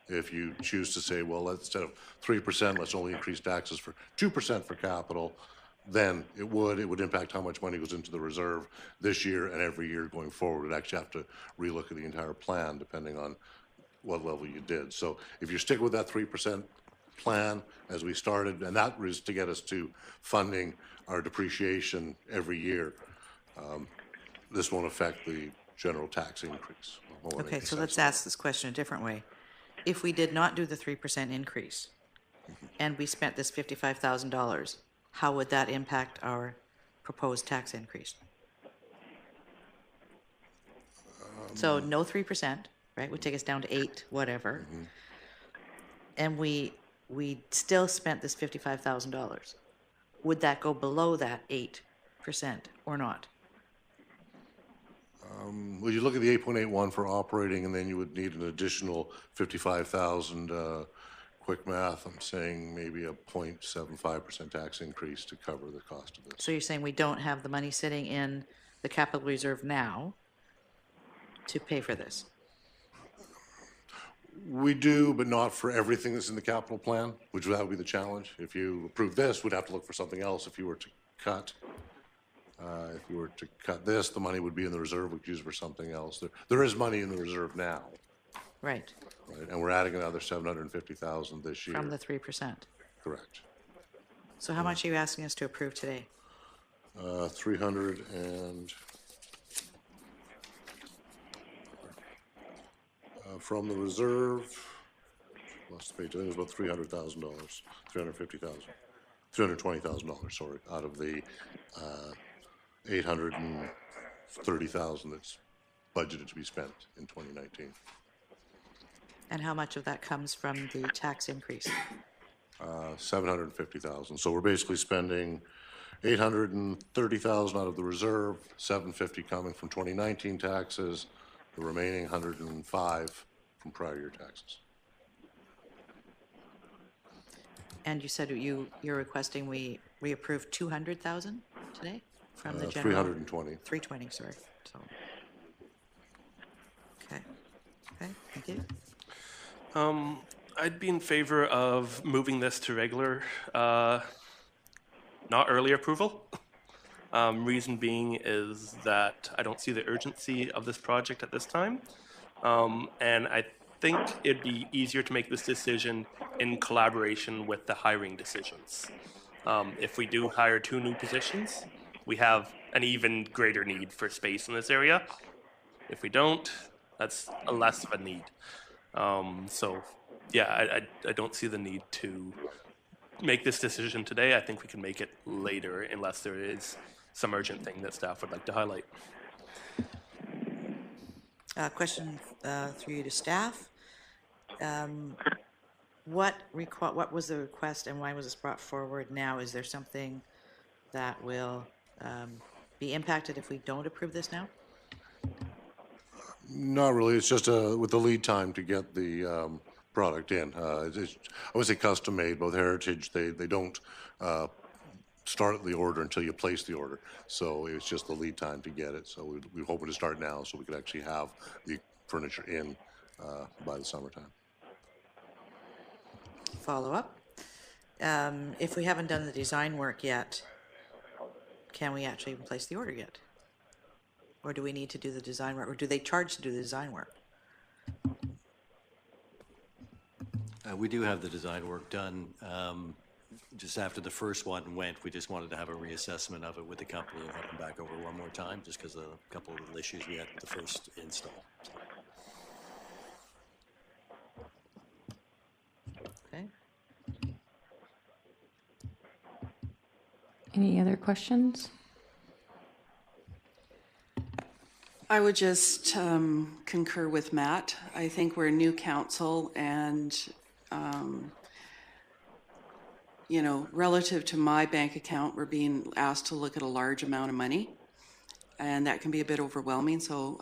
If you choose to say, well, instead of 3%, let's only increase taxes for 2% for capital, then it would impact how much money goes into the reserve this year and every year going forward. We'd actually have to relook at the entire plan depending on what level you did. So if you stick with that 3% plan as we started, and that was to get us to funding our depreciation every year, this won't affect the general tax increase. Okay, so let's ask this question a different way. If we did not do the 3% increase and we spent this $55,000, how would that impact our proposed tax increase? So no 3%, right, would take us down to 8, whatever. And we still spent this $55,000. Would that go below that 8% or not? Well, you look at the 8.81 for operating, and then you would need an additional 55,000. Quick math, I'm saying maybe a 0.75% tax increase to cover the cost of this. So you're saying we don't have the money sitting in the capital reserve now to pay for this? We do, but not for everything that's in the capital plan, which that would be the challenge. If you approve this, we'd have to look for something else. If you were to cut, this, the money would be in the reserve. We could use it for something else. There is money in the reserve now. Right. Right, and we're adding another 750,000 this year. From the 3%. Correct. So how much are you asking us to approve today? 300 and from the reserve, lost the page. I think it was about $300,000, $350,000, $320,000. Sorry, out of the 830,000 that's budgeted to be spent in 2019. And how much of that comes from the tax increase? 750,000. So we're basically spending 830,000 out of the reserve, 750 coming from 2019 taxes, the remaining 105 from prior year taxes. And you said you're requesting we approve 200,000 today from the general? 320. 320, sorry. So, okay, thank you. I'd be in favor of moving this to regular, not early approval. Reason being is that I don't see the urgency of this project at this time. And I think it'd be easier to make this decision in collaboration with the hiring decisions. If we do hire 2 new positions, we have an even greater need for space in this area. If we don't, that's a less of a need. So, yeah, I don't see the need to make this decision today. I think we can make it later unless there is some urgent thing that staff would like to highlight. Question through you to staff. What was the request and why was this brought forward now? Is there something that will be impacted if we don't approve this now? Not really. It's just with the lead time to get the product in. It's, I would say custom made. Both Heritage, they don't start the order until you place the order. So it's just the lead time to get it. So we're hoping to start now so we could actually have the furniture in by the summertime. Follow up. If we haven't done the design work yet, can we actually even place the order yet? Or do we need to do the design work? Or do they charge to do the design work? We do have the design work done. Just after the first one went, we just wanted to have a reassessment of it with the company and have them back over one more time, just because of a couple of little issues we had with the first install. So. Okay. Any other questions? I would just concur with Matt. I think we're a new council and, you know, relative to my bank account, we're being asked to look at a large amount of money, and that can be a bit overwhelming. So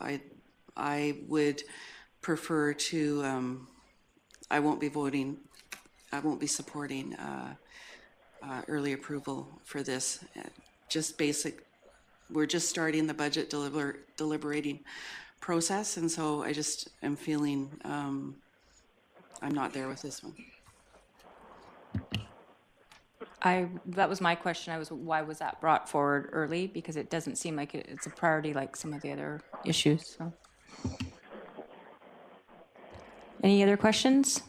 I would prefer to, I won't be supporting early approval for this. Just basic, we're just starting the budget deliberating process, and so I just am feeling I'm not there with this one. That was my question. Why was that brought forward early? Because it doesn't seem like it's a priority like some of the other issues. So. Any other questions?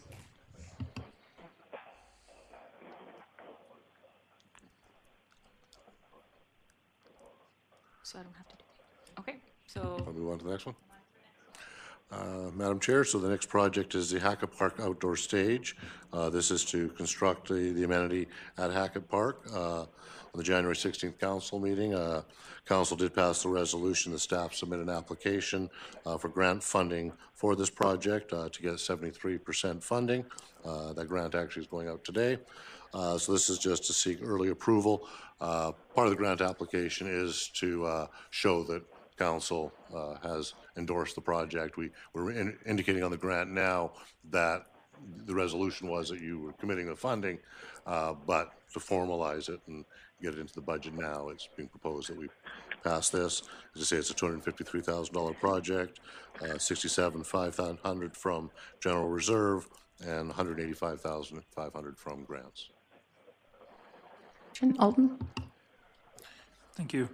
So I don't have to do it. Okay, so. I'll move on to the next one. Madam Chair, so the next project is the Hackett Park Outdoor Stage. This is to construct the amenity at Hackett Park. On the January 16th council meeting, council did pass the resolution. The staff submitted an application for grant funding for this project to get 73% funding. That grant actually is going out today. So this is just to seek early approval. Part of the grant application is to show that council has endorsed the project. We're indicating on the grant now that the resolution was that you were committing the funding, but to formalize it and get it into the budget now, it's being proposed that we pass this. As I say, it's a $253,000 project, $67,500 from general reserve, and $185,500 from grants. Alden? Thank you.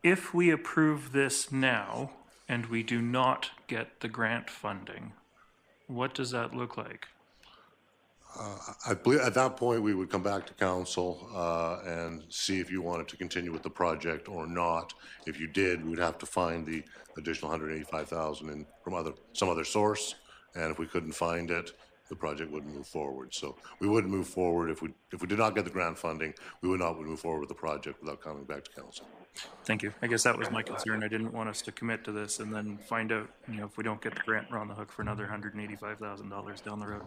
If we approve this now and we do not get the grant funding, what does that look like? I believe at that point we would come back to council and see if you wanted to continue with the project or not. If you did, we'd have to find the additional $185,000 from some other source, and if we couldn't find it, the project wouldn't move forward. So we wouldn't move forward if we did not get the grant funding. We would not move forward with the project without coming back to council. Thank you. I guess that was my concern. I didn't want us to commit to this and then find out, you know, if we don't get the grant, we're on the hook for another $185,000 down the road.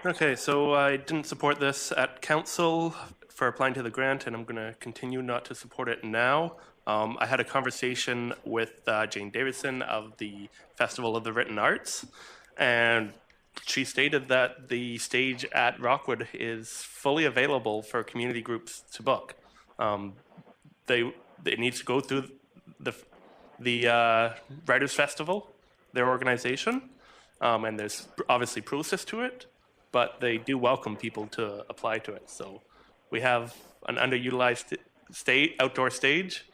Okay, so I didn't support this at council for applying to the grant, and I'm going to continue not to support it now. I had a conversation with Jane Davidson of the Festival of the Written Arts, and she stated that the stage at Rockwood is fully available for community groups to book. It needs to go through the Writers' Festival, their organization, and there's obviously process to it, but they do welcome people to apply to it. So we have an underutilized outdoor stage.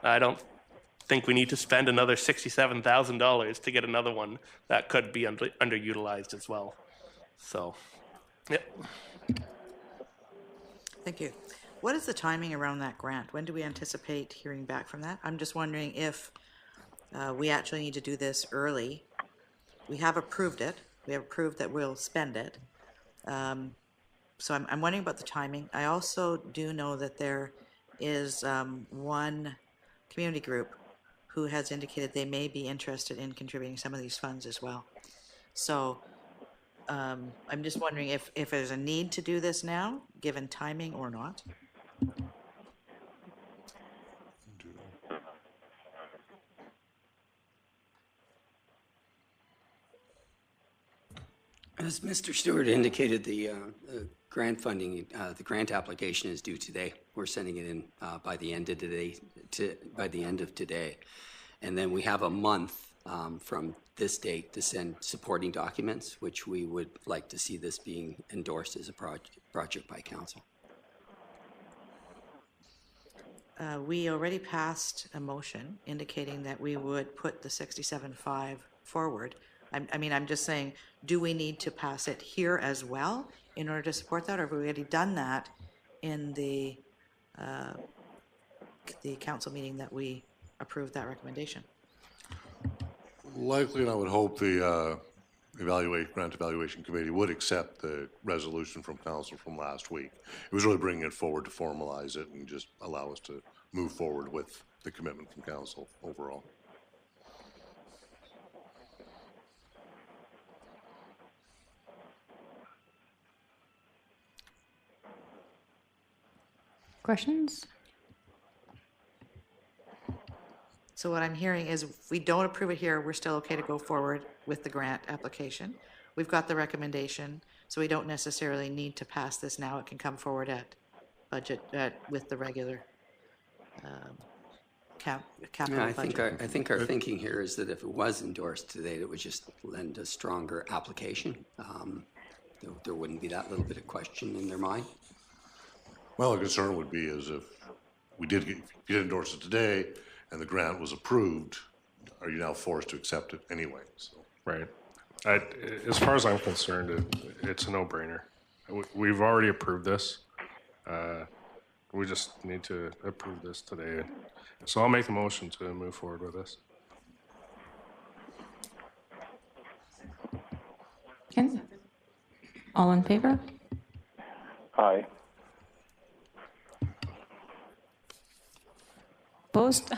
I don't think we need to spend another $67,000 to get another one that could be underutilized as well. So, yeah. Thank you. What is the timing around that grant? When do we anticipate hearing back from that? I'm just wondering if we actually need to do this early. We have approved it. We have approved that we'll spend it. So I'm wondering about the timing. I also do know that there is one community group who has indicated they may be interested in contributing some of these funds as well. So I'm just wondering if there's a need to do this now, given timing or not. As Mr. Stewart indicated, the grant funding, the grant application is due today. We're sending it in by the end of today, and then we have a month from this date to send supporting documents, which we would like to see this being endorsed as a project by council. We already passed a motion indicating that we would put the 67.5 forward. I mean, I'm just saying, do we need to pass it here as well in order to support that, or have we already done that in the council meeting that we approved that recommendation? Likely, and I would hope Grant Evaluation Committee would accept the resolution from council from last week. It was really bringing it forward to formalize it and just allow us to move forward with the commitment from council overall. Questions? So what I'm hearing is if we don't approve it here, we're still okay to go forward with the grant application. We've got the recommendation, so we don't necessarily need to pass this now. It can come forward at budget, with the regular capital Yeah, budget. I think our thinking here is that if it was endorsed today, it would just lend a stronger application. There wouldn't be that little bit of question in their mind. Well, the concern would be is if you did endorse it today and the grant was approved, are you now forced to accept it anyway? So. Right. As far as I'm concerned, it's a no-brainer. We've already approved this. We just need to approve this today. So I'll make the motion to move forward with this. Ken? All in favor? Aye. Opposed?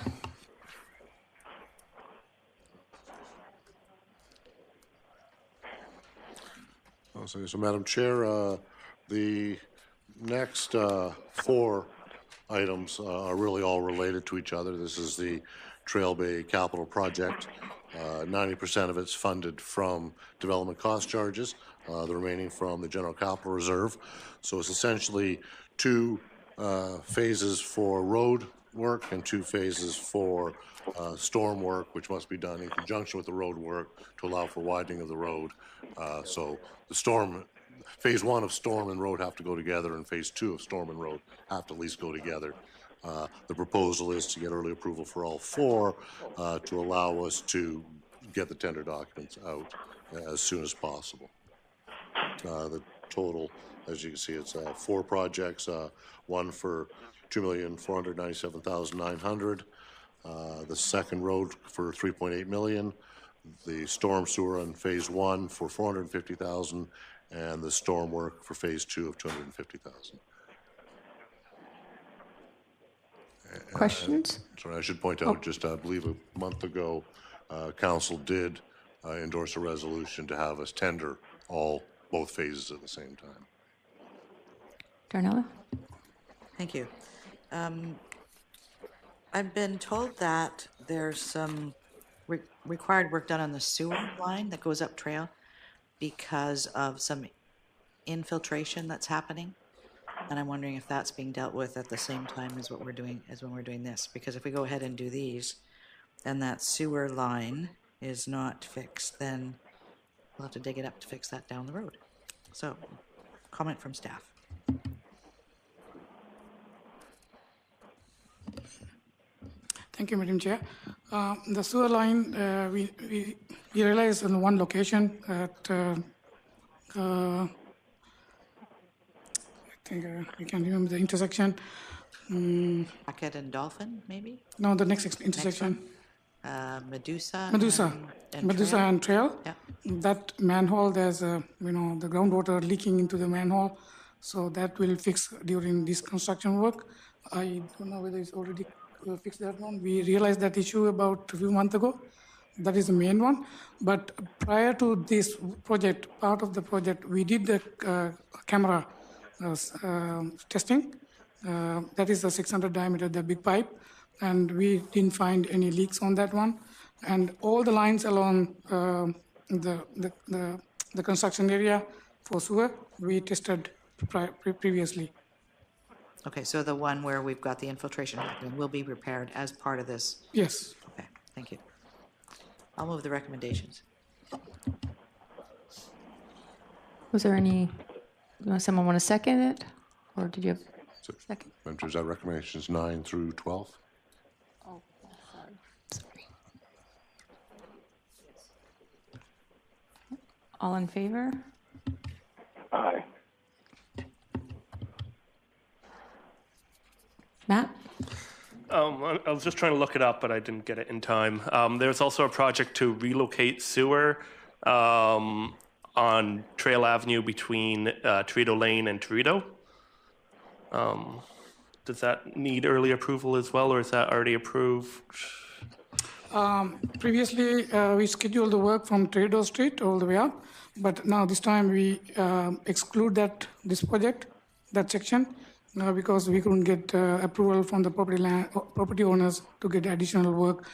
So Madam Chair, the next 4 items are really all related to each other. This is the Trail Bay Capital Project. 90% of it's funded from development cost charges, the remaining from the General Capital Reserve. So it's essentially 2 phases for road work and 2 phases for storm work, which must be done in conjunction with the road work to allow for widening of the road. So the phase 1 of storm and road have to go together, and phase 2 of storm and road have to at least go together. The proposal is to get early approval for all 4 to allow us to get the tender documents out as soon as possible. The total, as you can see, it's 4 projects, one for $2,497,900. The second road for $3.8 million. The storm sewer on phase 1 for $450,000, and the storm work for phase 2 of $250,000. Questions? Sorry, I should point out, just I believe a month ago, council did endorse a resolution to have us tender both phases at the same time. Darnella? Thank you. I've been told that there's some required work done on the sewer line that goes up trail because of some infiltration that's happening. And I'm wondering if that's being dealt with at the same time as what we're doing, as when we're doing this. Because if we go ahead and do these, and that sewer line is not fixed, then we'll have to dig it up to fix that down the road. So, comment from staff. Thank you, Madam Chair. The sewer line, we realized in one location at, I think I can't remember the intersection. Paquette and Dolphin, maybe? No, the next intersection. Medusa. Medusa and Trail. Yeah. That manhole, there's the groundwater leaking into the manhole, so that will fix during this construction work. I don't know whether it's already fixed that one. We realized that issue about a few months ago. That is the main one. But prior to this project, part of the project, we did the camera testing. That is the 600 diameter, the big pipe. And we didn't find any leaks on that one. And all the lines along the construction area for sewer, we tested previously. Okay, so the one where we've got the infiltration happening will be repaired as part of this? Yes. Okay, thank you. I'll move the recommendations. Was there someone want to second it? Or did you have second? Madam Chair, is that recommendations 9 through 12? Oh, sorry. All in favor? Aye. Matt? I was just trying to look it up, but I didn't get it in time. There's also a project to relocate sewer on Trail Avenue between Torito Lane and Torito. Does that need early approval as well, or is that already approved? Previously, we scheduled the work from Trado Street all the way up, but now this time we exclude this project, that section, because we couldn't get approval from the property owners to get additional work.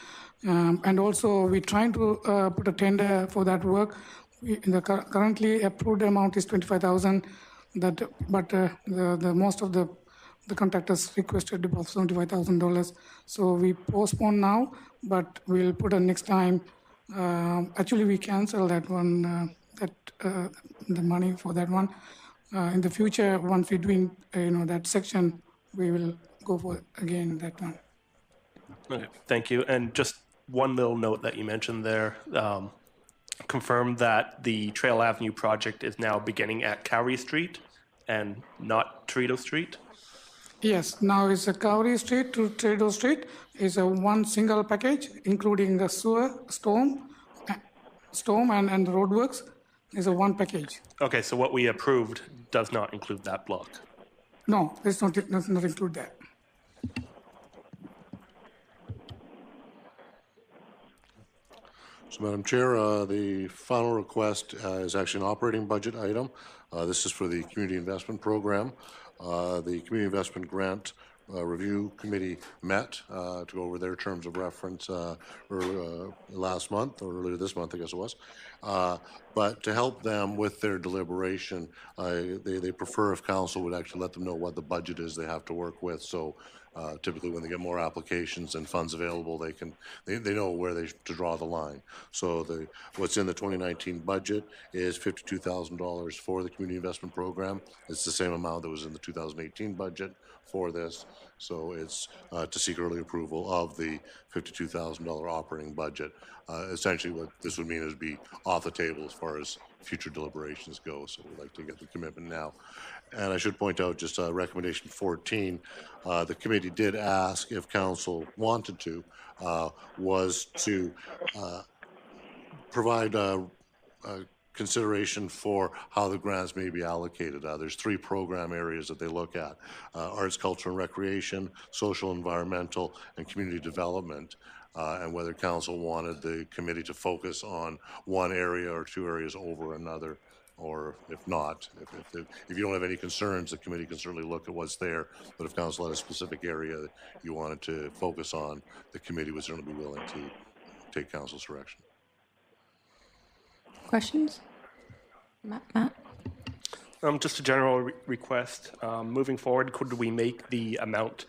And also, we're trying to put a tender for that work. The currently approved amount is $25,000, but the most of the contractors requested about $75,000. So we postpone now, but we'll put a next time. Actually, we cancel that one, the money for that one. In the future, once we're doing that section, we will go for again that one. Okay, thank you. And just one little note that you mentioned there. Confirm that the Trail Avenue project is now beginning at Cowrie Street and not Torito Street? Yes, now it's a Cowrie Street to Trado Street. It's a one single package, including the sewer, storm and the roadworks. It's a one package. Okay, so what we approved does not include that block. No, does not include that. So, Madam Chair, the final request is actually an operating budget item. This is for the Community Investment Program. The Community Investment Grant Review Committee met to go over their terms of reference last month, or earlier this month, I guess it was. But to help them with their deliberation, they prefer if council would actually let them know what the budget is they have to work with. So typically when they get more applications and funds available, they know where to draw the line. So what's in the 2019 budget is $52,000 for the Community Investment Program. It's the same amount that was in the 2018 budget for this. So it's to seek early approval of the $52,000 operating budget. Essentially what this would mean is be off the table as far as future deliberations go. So we'd like to get the commitment now. And I should point out just recommendation 14, the committee did ask if council wanted to, was to provide consideration for how the grants may be allocated. There's 3 program areas that they look at: arts, culture, and recreation, social, environmental, and community development. And whether council wanted the committee to focus on one area or 2 areas over another, or if not, if you don't have any concerns, the committee can certainly look at what's there. But if council had a specific area that you wanted to focus on, the committee would certainly be willing to take council's direction. Questions? Matt? Just a general request. Moving forward, could we make the amount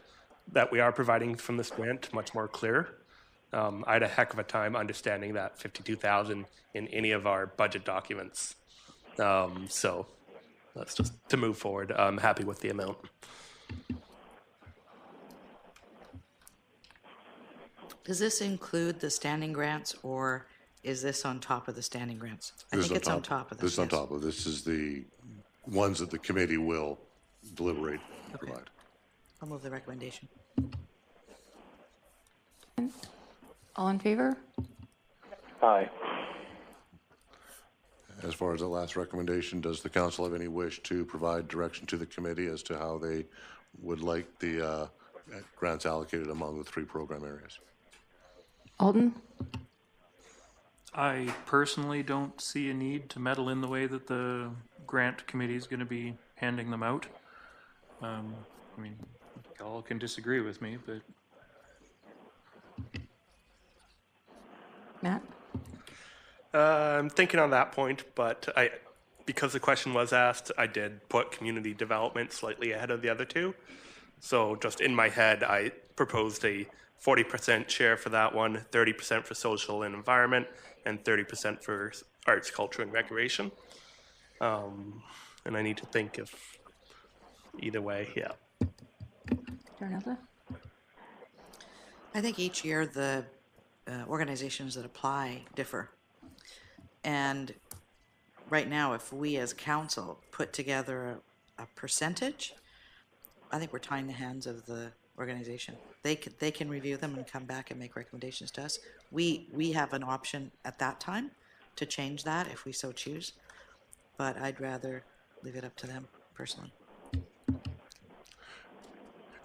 that we are providing from this grant much more clear? I had a heck of a time understanding that $52,000 in any of our budget documents. So that's just to move forward. I'm happy with the amount. Does this include the standing grants, or is this on top of the standing grants? I think it's on top of this. This is on top of this. Is the ones that the committee will deliberate and provide. I'll move the recommendation. All in favor? Aye. As far as the last recommendation, does the council have any wish to provide direction to the committee as to how they would like the grants allocated among the 3 program areas? Alden? I personally don't see a need to meddle in the way that the grant committee is going to be handing them out. I mean, y'all can disagree with me, but... Matt? I'm thinking on that point, but because the question was asked, I did put community development slightly ahead of the other 2. So just in my head, I proposed a 40% share for that one, 30% for social and environment, and 30% for arts, culture, and recreation. And I need to think if either way, yeah. Another? I think each year the organizations that apply differ. And right now, if we as council put together a percentage, I think we're tying the hands of the organization. They can review them and come back and make recommendations to us. We have an option at that time to change that if we so choose, but I'd rather leave it up to them personally.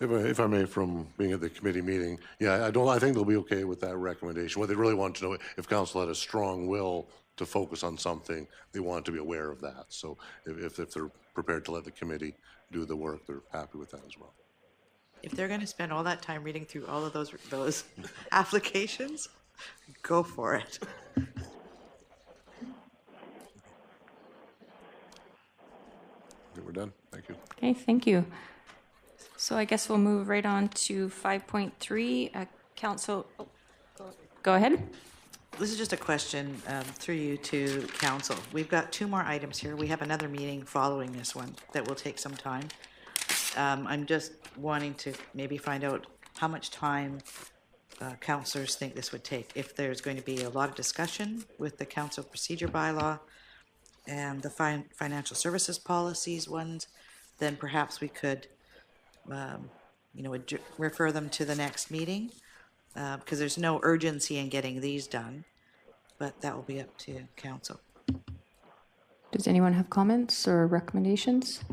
If I may, from being at the committee meeting, yeah, I think they'll be okay with that recommendation. What they really want to know, if council had a strong will to focus on something, they want to be aware of that. So if they're prepared to let the committee do the work, they're happy with that as well. If they're going to spend all that time reading through all of those applications, go for it. Okay, we're done. Thank you. Okay, thank you. So I guess we'll move right on to 5.3. Council, go ahead. This is just a question through you to council. We've got 2 more items here. We have another meeting following this one that will take some time. I'm just wanting to maybe find out how much time councillors think this would take. If there's going to be a lot of discussion with the council procedure bylaw and the financial services policies ones, then perhaps we could refer them to the next meeting, because there's no urgency in getting these done, but that will be up to council. Does anyone have comments or recommendations?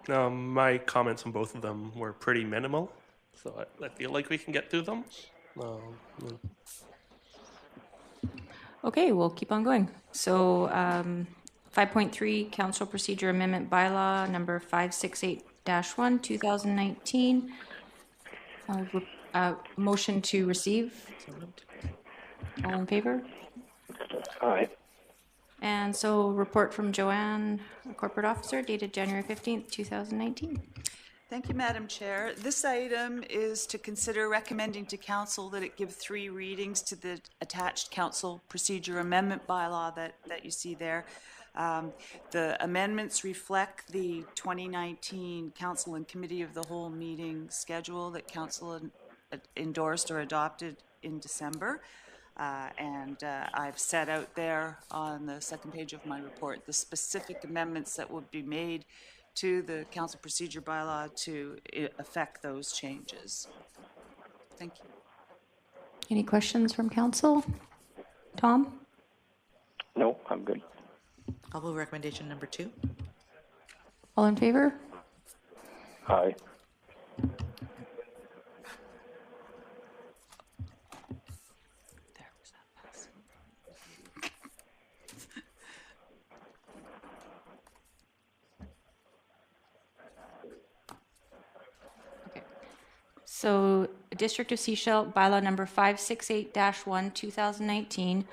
My comments on both of them were pretty minimal, so I feel like we can get through them. Okay, we'll keep on going. So 5.3, Council Procedure Amendment Bylaw number 568-1, 2019. Motion to receive. All in favor? Aye. And so report from Joanne, Corporate Officer, dated January 15th, 2019. Thank you, Madam Chair. This item is to consider recommending to Council that it give 3 readings to the attached Council Procedure Amendment Bylaw that you see there. The amendments reflect the 2019 Council and Committee of the Whole meeting schedule that Council endorsed or adopted in December. I've set out there on the second page of my report the specific amendments that would be made to the Council Procedure Bylaw to affect those changes. Thank you. Any questions from Council? Tom? No, I'm good. I'll move recommendation number 2. All in favor? Aye. So, District of Sechelt, bylaw number 568-1, 2019.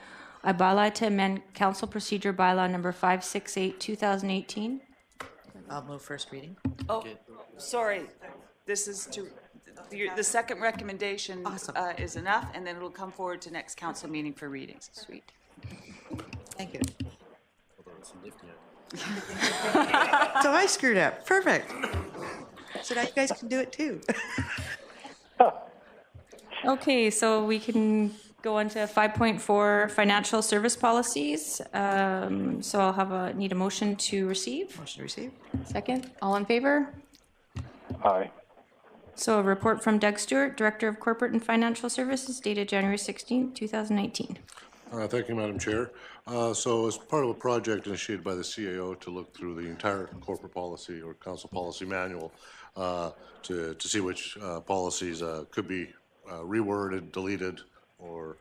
A bylaw to amend Council Procedure bylaw number 568, 2018. I'll move first reading. Oh, sorry. This is to, the second recommendation is enough, and then it'll come forward to next council meeting for readings. Sweet. Thank you. So I screwed up. Perfect. So now you guys can do it too. Okay, so we can go on to 5.4, financial service policies. So I'll have need a motion to receive. Motion to receive. Second. All in favor? Aye. So a report from Doug Stewart, Director of Corporate and Financial Services, dated January 16, 2019. Thank you, Madam Chair. So as part of a project initiated by the CAO to look through the entire corporate policy or council policy manual to see which policies could be reworded, deleted, or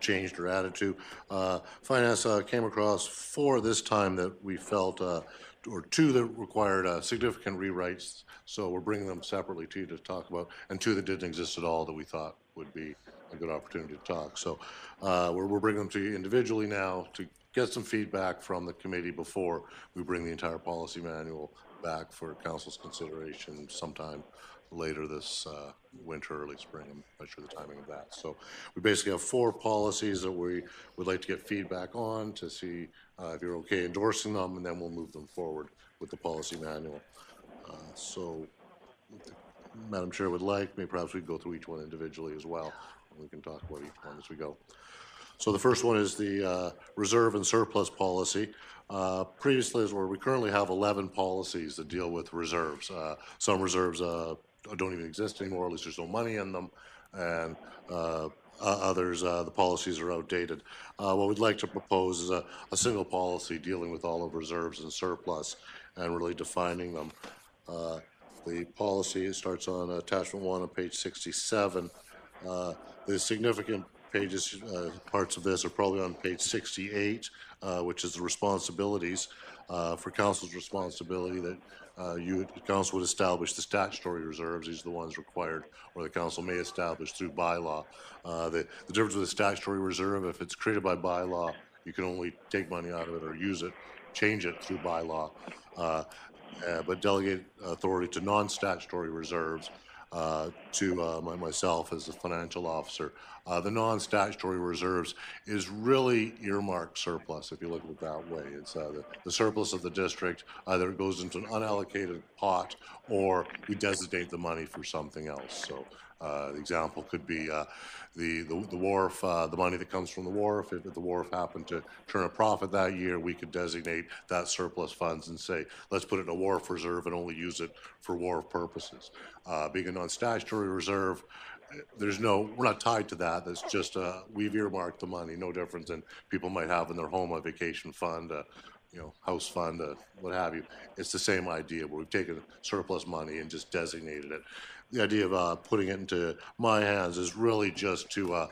changed or added to. Finance came across 4 this time that we felt, or 2 that required significant rewrites, so we're bringing them separately to you to talk about, and 2 that didn't exist at all that we thought would be a good opportunity to talk. So we're bringing them to you individually now to get some feedback from the committee before we bring the entire policy manual back for council's consideration sometime later this winter, early spring. I'm not sure the timing of that. So we basically have 4 policies that we would like to get feedback on to see if you're okay endorsing them, and then we'll move them forward with the policy manual. So Madam Chair would like, maybe perhaps we could go through each one individually as well, and we can talk about each one as we go. So the first one is the reserve and surplus policy. Previously, as we currently have 11 policies that deal with reserves. Some reserves don't even exist anymore, at least there's no money in them, and others, the policies are outdated. What we'd like to propose is a single policy dealing with all of reserves and surplus and really defining them. The policy starts on attachment 1 on page 67. The significant pages, parts of this are probably on page 68, which is the responsibilities. For council's responsibility that council would establish the statutory reserves. These are the ones required, or the council may establish through bylaw. The difference with the statutory reserve, if it's created by bylaw, you can only take money out of it or use it, change it through bylaw. But delegate authority to non-statutory reserves to myself as the financial officer. The non-statutory reserves is really earmarked surplus, if you look at it that way. It's the surplus of the district. Either it goes into an unallocated pot or we designate the money for something else. So the example could be the wharf, the money that comes from the wharf. If the wharf happened to turn a profit that year, we could designate that surplus funds and say, let's put it in a wharf reserve and only use it for wharf purposes. Being a non-statutory reserve, we're not tied to that. That's just, we've earmarked the money, no different than people might have in their home a vacation fund, house fund, what have you. It's the same idea where we've taken surplus money and just designated it. The idea of putting it into my hands is really just to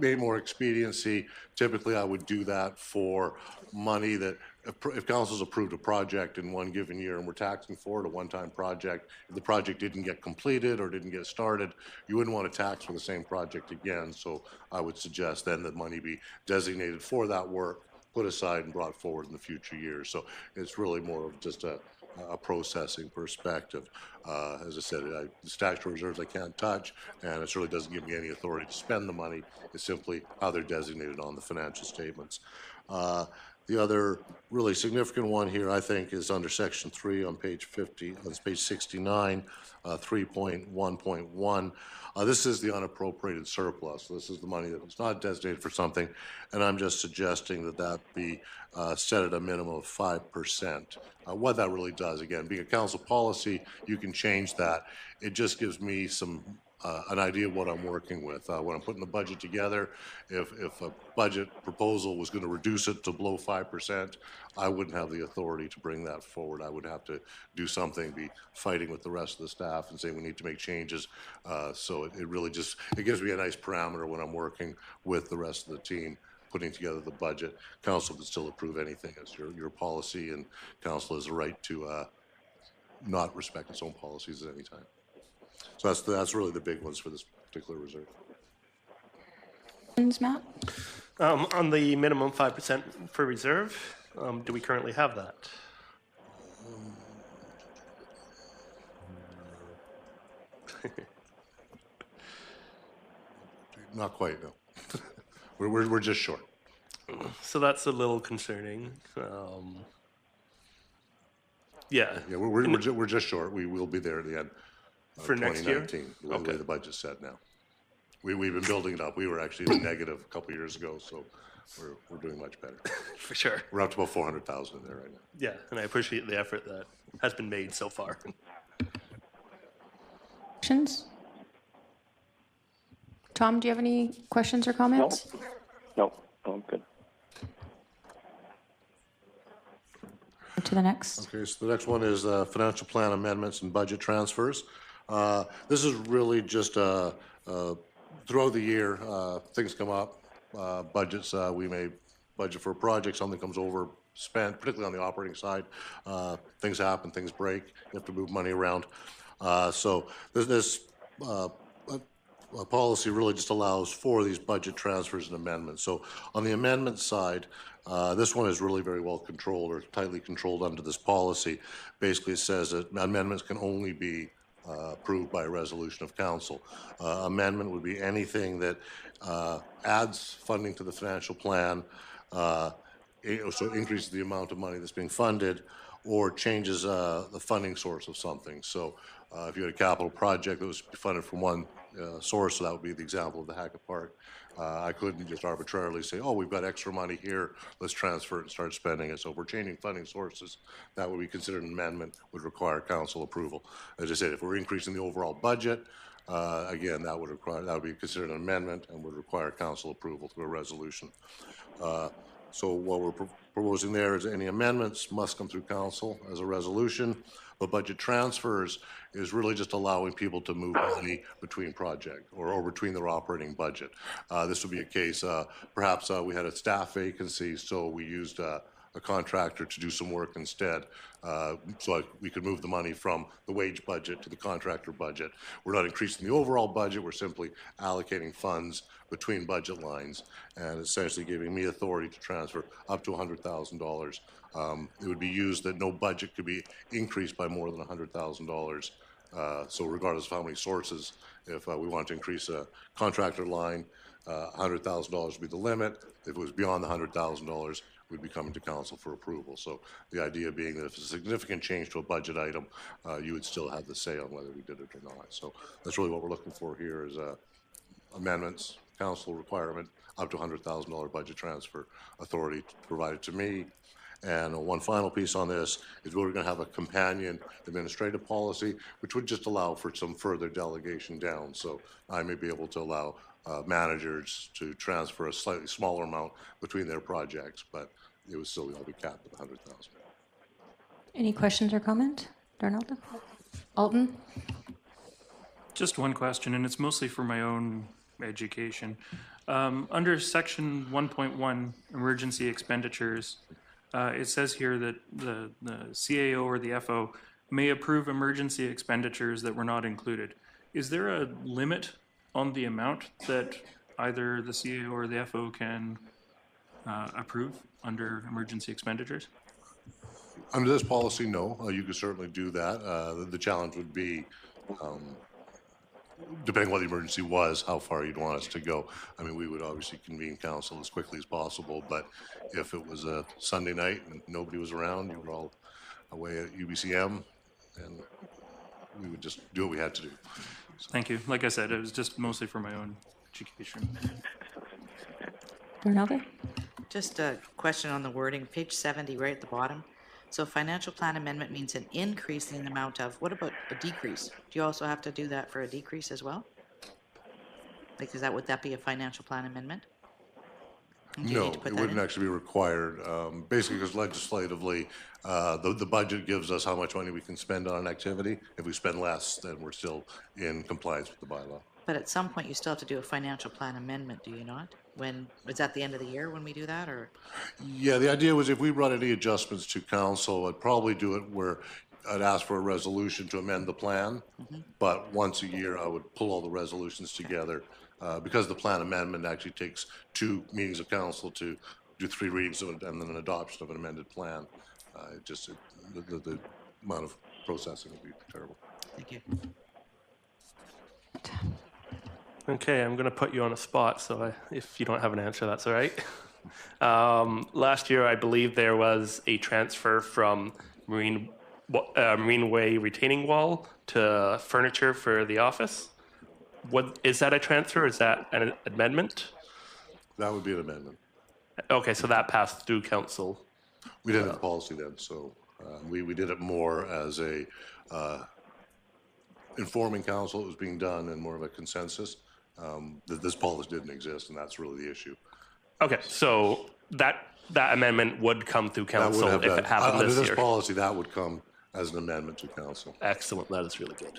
make more expediency. Typically, I would do that for money that, if council's approved a project in one given year and we're taxing for it, a one-time project, if the project didn't get completed or didn't get started, you wouldn't want to tax for the same project again. So I would suggest then that money be designated for that work, put aside and brought forward in the future years. So it's really more of just a processing perspective. As I said, the statutory reserves I can't touch, and it certainly doesn't give me any authority to spend the money. It's simply how they're designated on the financial statements. The other really significant one here, I think, is under section 3 on page 69, 3.1.1. This is the unappropriated surplus. This is the money that was not designated for something, and I'm just suggesting that that be set at a minimum of 5%. What that really does, again, being a council policy, you can change that. It just gives me an idea of what I'm working with. When I'm putting the budget together, if a budget proposal was going to reduce it to below 5%, I wouldn't have the authority to bring that forward. I would have to do something, be fighting with the rest of the staff and say we need to make changes. So it really just, it gives me a nice parameter when I'm working with the rest of the team putting together the budget. Council can still approve anything as your policy, and council has the right to not respect its own policies at any time. So that's really the big ones for this particular reserve. Matt? On the minimum 5% for reserve, do we currently have that? Not quite, no. We're just short. So that's a little concerning. Yeah. Yeah, we're just short. We will be there at the end. For next year? 2019, the way the budget's set now. We've been building it up. We were actually in the negative a couple years ago, so we're doing much better. For sure. We're up to about 400,000 in there right now. Yeah, and I appreciate the effort that has been made so far. Questions? Tom, do you have any questions or comments? No, I'm good. To the next. Okay, so the next one is financial plan amendments and budget transfers. This is really just throughout the year, things come up, budgets, we may budget for a project, something comes over spent, particularly on the operating side. Things happen, things break, you have to move money around. So this policy really just allows for these budget transfers and amendments. So on the amendment side, this one is really very well controlled or tightly controlled under this policy. Basically, it says that amendments can only be approved by a resolution of council. Amendment would be anything that adds funding to the financial plan, so increases the amount of money that's being funded, or changes the funding source of something. So if you had a capital project that was funded from one source, so that would be the example of the Hackett Park. I couldn't just arbitrarily say, oh, we've got extra money here, let's transfer it and start spending it. So if we're changing funding sources, that would be considered an amendment, would require council approval. As I said, if we're increasing the overall budget, Again, that would be considered an amendment and would require council approval through a resolution. So what we're proposing there is any amendments must come through council as a resolution, but budget transfers is really just allowing people to move money between project or between their operating budget. This would be a case, perhaps we had a staff vacancy, so we used a contractor to do some work instead, so we could move the money from the wage budget to the contractor budget. We're not increasing the overall budget, we're simply allocating funds between budget lines and essentially giving me authority to transfer up to $100,000. It would be used that no budget could be increased by more than $100,000. So regardless of how many sources, if we want to increase a contractor line, $100,000 would be the limit. If it was beyond the $100,000, we'd be coming to council for approval. So the idea being that if it's a significant change to a budget item, you would still have the say on whether we did it or not. So that's really what we're looking for here is amendments, council requirement, up to $100,000 budget transfer authority provided to me. And one final piece on this is we're going to have a companion administrative policy, which would just allow for some further delegation down. So I may be able to allow managers to transfer a slightly smaller amount between their projects, but it would still all be capped at $100,000. Any questions or comment? Darnell? Alton? Just one question, and it's mostly for my own education. Under section 1.1, emergency expenditures, it says here that the CAO or the FO may approve emergency expenditures that were not included. Is there a limit on the amount that either the CAO or the FO can approve under emergency expenditures? Under this policy, no. You could certainly do that. The challenge would be, depending what the emergency was, how far you'd want us to go. I mean, we would obviously convene council as quickly as possible, but if it was a Sunday night and nobody was around, you were all away at UBCM, and we would just do what we had to do. So. Thank you. Like I said, it was just mostly for my own education. Darnell? Just a question on the wording, page 70, right at the bottom. So financial plan amendment means an increase in the amount of, what about a decrease? Do you also have to do that for a decrease as well? Like, would that be a financial plan amendment? No, it wouldn't actually be required. Basically, because legislatively, the budget gives us how much money we can spend on an activity. If we spend less, then we're still in compliance with the bylaw. But at some point, you still have to do a financial plan amendment, do you not? Is that the end of the year when we do that, or? Yeah, the idea was if we brought any adjustments to council, I'd probably do it where I'd ask for a resolution to amend the plan. But once a year, I would pull all the resolutions together. Because the plan amendment actually takes 2 meetings of council to do 3 readings of it and then an adoption of an amended plan. The amount of processing would be terrible. Thank you. Okay, I'm going to put you on a spot, so if you don't have an answer, that's all right. Last year, I believe there was a transfer from Marine Way retaining wall to furniture for the office. Is that a transfer? Is that an amendment? That would be an amendment. Okay, so that passed through council. We didn't have the policy then, so we did it more as a informing council it was being done and more of a consensus. This policy didn't exist, and that's really the issue. Okay, so that amendment would come through council if it happened this year. Under this policy, that would come as an amendment to council. Excellent, that is really good.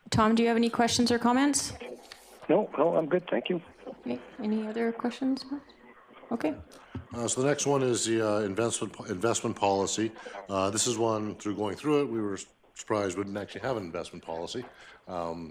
Tom, do you have any questions or comments? No, I'm good, thank you. Okay. Any other questions? Okay. So the next one is the investment policy. This is one, going through it, we were surprised we didn't actually have an investment policy.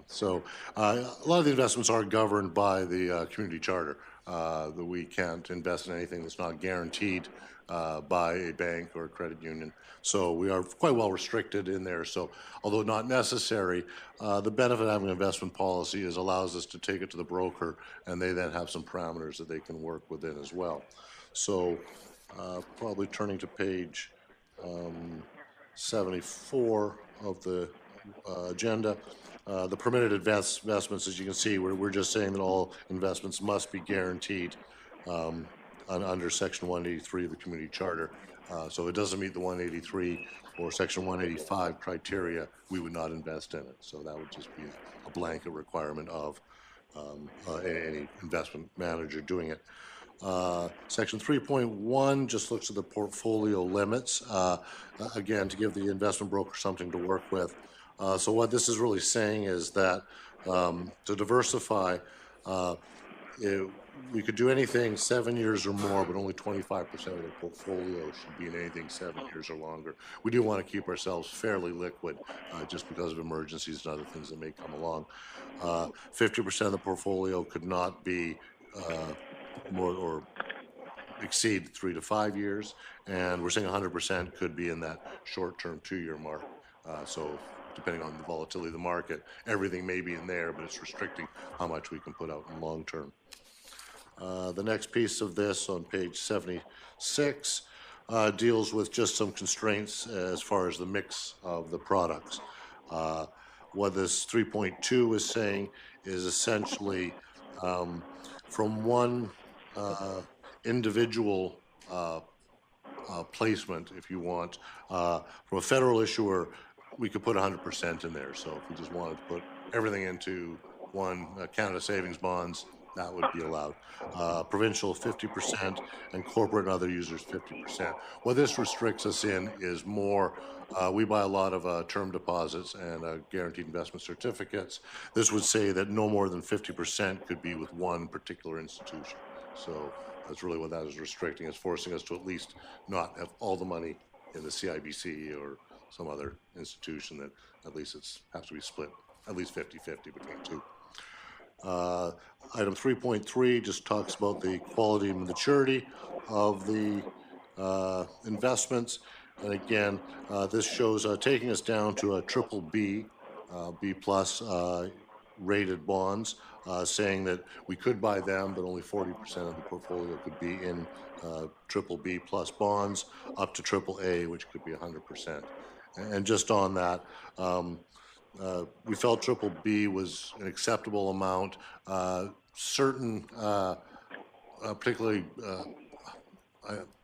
So a lot of the investments are governed by the community charter. That we can't invest in anything that's not guaranteed by a bank or a credit union. So we are quite well restricted in there. So although not necessary, the benefit of having an investment policy is allows us to take it to the broker, and they then have some parameters that they can work within as well. So probably turning to page 74 of the agenda. The permitted investments, as you can see, we're just saying that all investments must be guaranteed under Section 183 of the Community Charter. So if it doesn't meet the 183, or Section 185 criteria, we would not invest in it. So that would just be a blanket requirement of any investment manager doing it. Section 3.1 just looks at the portfolio limits, again, to give the investment broker something to work with. So what this is really saying is that to diversify, we could do anything 7 years or more, but only 25% of the portfolio should be in anything 7 years or longer. We do want to keep ourselves fairly liquid just because of emergencies and other things that may come along. 50% of the portfolio could not be more or exceed 3 to 5 years, and we're saying 100% could be in that short-term 2-year mark. So depending on the volatility of the market, everything may be in there, but it's restricting how much we can put out in long term. The next piece of this on page 76 deals with just some constraints as far as the mix of the products. What this 3.2 is saying is essentially from one individual placement, if you want, from a federal issuer, we could put 100% in there. So if we just wanted to put everything into one Canada Savings Bonds, that would be allowed. Provincial 50% and corporate and other users 50%. What this restricts us in is more, we buy a lot of term deposits and guaranteed investment certificates. This would say that no more than 50% could be with one particular institution. So that's really what that is restricting. It's forcing us to at least not have all the money in the CIBC or some other institution, that at least it has to be split at least 50-50 between two. Item 3.3 just talks about the quality and maturity of the investments. And again, this shows taking us down to a triple B, B plus rated bonds, saying that we could buy them, but only 40% of the portfolio could be in triple B plus bonds, up to triple A, which could be 100%. And just on that, we felt triple B was an acceptable amount. Certain, particularly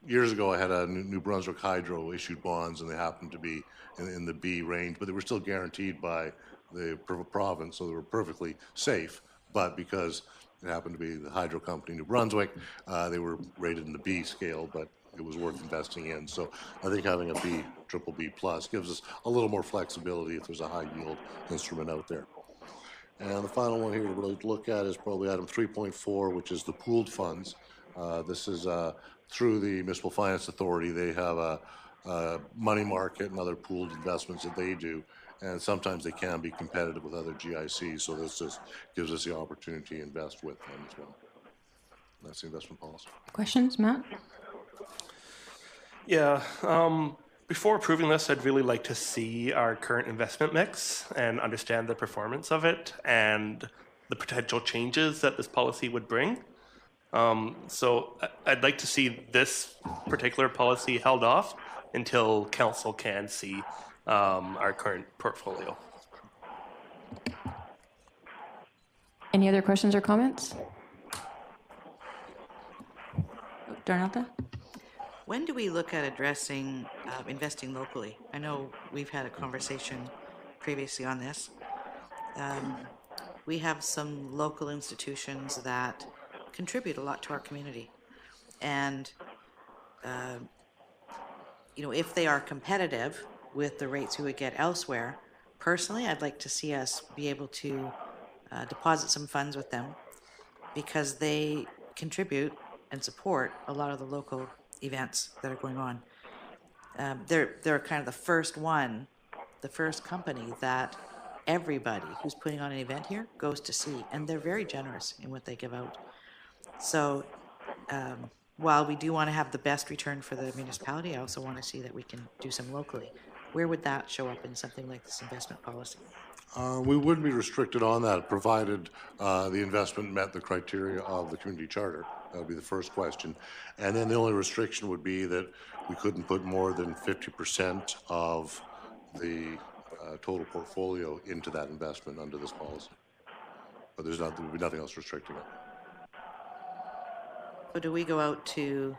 years ago, I had a New Brunswick Hydro issued bonds, and they happened to be in the B range, but they were still guaranteed by the province, so they were perfectly safe. But because it happened to be the hydro company, New Brunswick, they were rated in the B scale, but it was worth investing in. So I think having a B, triple B plus, gives us a little more flexibility if there's a high yield instrument out there. And the final one here to really look at is probably item 3.4, which is the pooled funds. This is through the Municipal Finance Authority. They have a money market and other pooled investments that they do, and sometimes they can be competitive with other GICs, so this just gives us the opportunity to invest with them as well. That's the investment policy. Questions, Matt? Yeah, before approving this, I'd really like to see our current investment mix and understand the performance of it and the potential changes that this policy would bring. So I'd like to see this particular policy held off until council can see our current portfolio. Any other questions or comments? Darnelta? When do we look at addressing investing locally? I know we've had a conversation previously on this. We have some local institutions that contribute a lot to our community. And, you know, if they are competitive with the rates we would get elsewhere, personally, I'd like to see us be able to deposit some funds with them, because they contribute and support a lot of the local events that are going on. They're kind of the first company that everybody who's putting on an event here goes to see, and they're very generous in what they give out. So while we do want to have the best return for the municipality, I also want to see that we can do some locally. Where would that show up in something like this investment policy? We wouldn't be restricted on that, provided the investment met the criteria of the community charter. That would be the first question. And then the only restriction would be that we couldn't put more than 50% of the total portfolio into that investment under this policy. But there would be nothing else restricting it. So do we go out to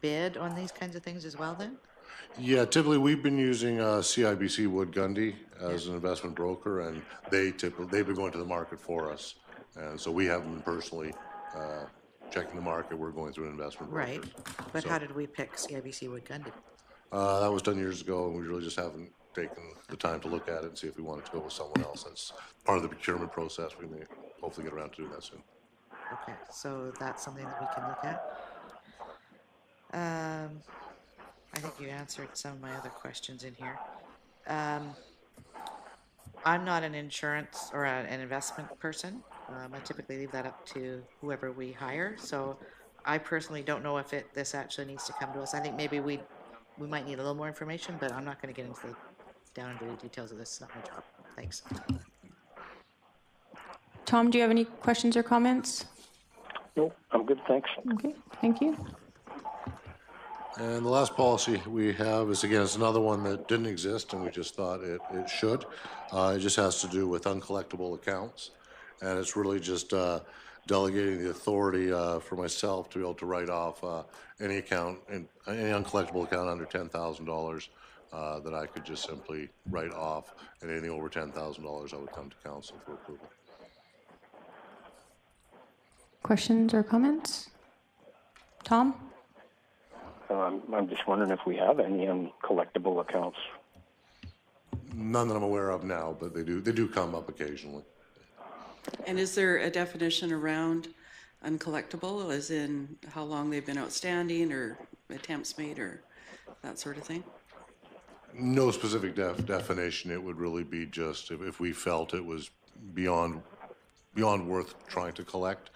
bid on these kinds of things as well then? Yeah, typically we've been using CIBC Wood Gundy as an investment broker, and they've been going to the market for us. And so we haven't been personally checking the market. We're going through an investment broker. Right, but So, how did we pick CIBC Wood Gundy? that was done years ago, and we really just haven't taken the time to look at it and see if we wanted to go with someone else. That's part of the procurement process. We may hopefully get around to doing that soon. Okay, so that's something that we can look at. I think you answered some of my other questions in here. I'm not an insurance or an investment person. I typically leave that up to whoever we hire. So I personally don't know if this actually needs to come to us. I think maybe we might need a little more information, but I'm not going to get down into the details of this. It's not my job. Thanks. Tom, do you have any questions or comments? Nope, I'm good, thanks. Okay, thank you. And the last policy we have is, again, it's another one that didn't exist, and we just thought it should. It just has to do with uncollectible accounts, and it's really just delegating the authority for myself to be able to write off any account, any uncollectible account under $10,000 that I could just simply write off, and anything over $10,000 I would come to council for approval. Questions or comments? Tom? I'm just wondering if we have any uncollectible accounts. None that I'm aware of now, but they do come up occasionally. And is there a definition around uncollectible, as in how long they've been outstanding or attempts made or that sort of thing? No specific definition. It would really be just if we felt it was beyond worth trying to collect.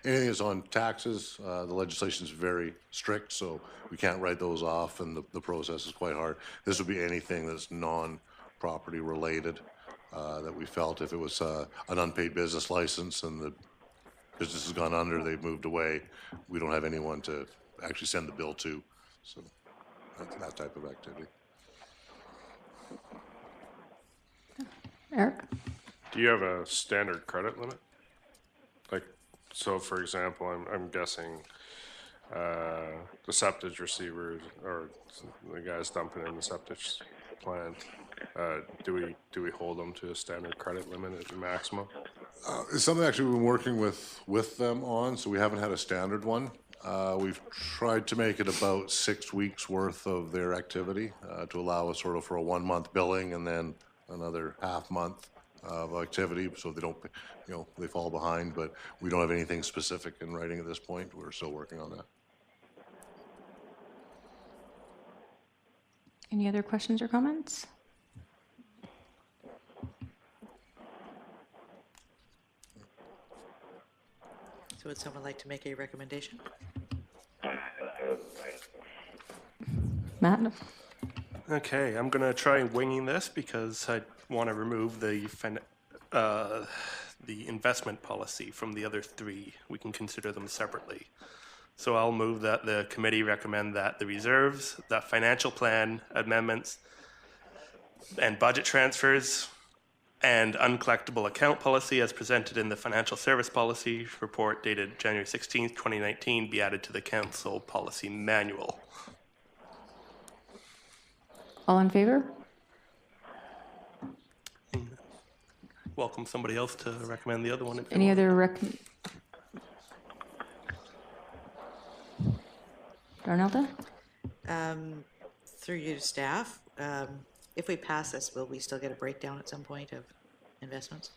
Anything that's on taxes, the legislation is very strict, so we can't write those off, and the process is quite hard. This would be anything that's non-property related that we felt if it was an unpaid business license and the business has gone under, they've moved away, we don't have anyone to actually send the bill to. So that type of activity. Eric? Do you have a standard credit limit? Like, so for example, I'm guessing the septic receivers or the guys dumping in the septic plant, do we hold them to a standard credit limit at the maximum? It's something actually we've been working with them on, so we haven't had a standard one. We've tried to make it about 6 weeks worth of their activity to allow us sort of for a 1 month billing and then another half month of activity, so they don't, they fall behind, but we don't have anything specific in writing at this point. We're still working on that. Any other questions or comments? So would someone like to make a recommendation? Matt? Okay, I'm going to try winging this because I want to remove the investment policy from the other three. We can consider them separately. So I'll move that the committee recommend that the reserves, the financial plan amendments, and budget transfers, and uncollectible account policy as presented in the financial service policy report dated January 16th, 2019 be added to the council policy manual. All in favor? Welcome somebody else to recommend the other one. Any other Darnelda? Through you to staff, if we pass this, will we still get a breakdown at some point of investments?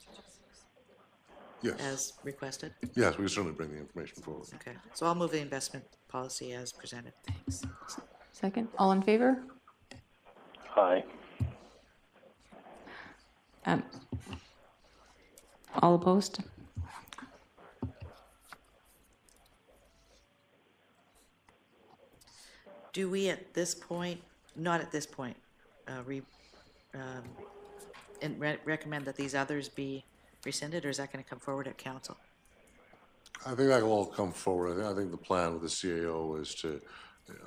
Yes. As requested? Yes, we can certainly bring the information forward. Okay, so I'll move the investment policy as presented. Thanks. Second. All in favor? Aye. All opposed? Do we at this point, not at this point, recommend that these others be rescinded, or is that going to come forward at council? I think that will all come forward. I think the plan with the CAO is to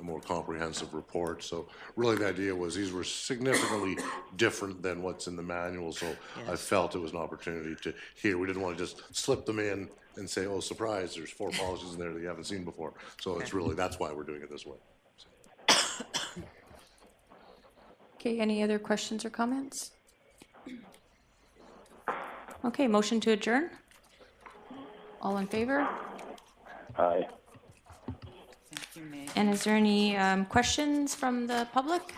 a more comprehensive report. So really the idea was these were significantly different than what's in the manual. So yes. I felt it was an opportunity to hear. We didn't want to just slip them in and say, oh, surprise, there's 4 policies in there that you haven't seen before. So okay. It's really, that's why we're doing it this way. Okay, any other questions or comments? Okay, motion to adjourn? All in favor? Aye. Thank you, Megan. And is there any questions from the public?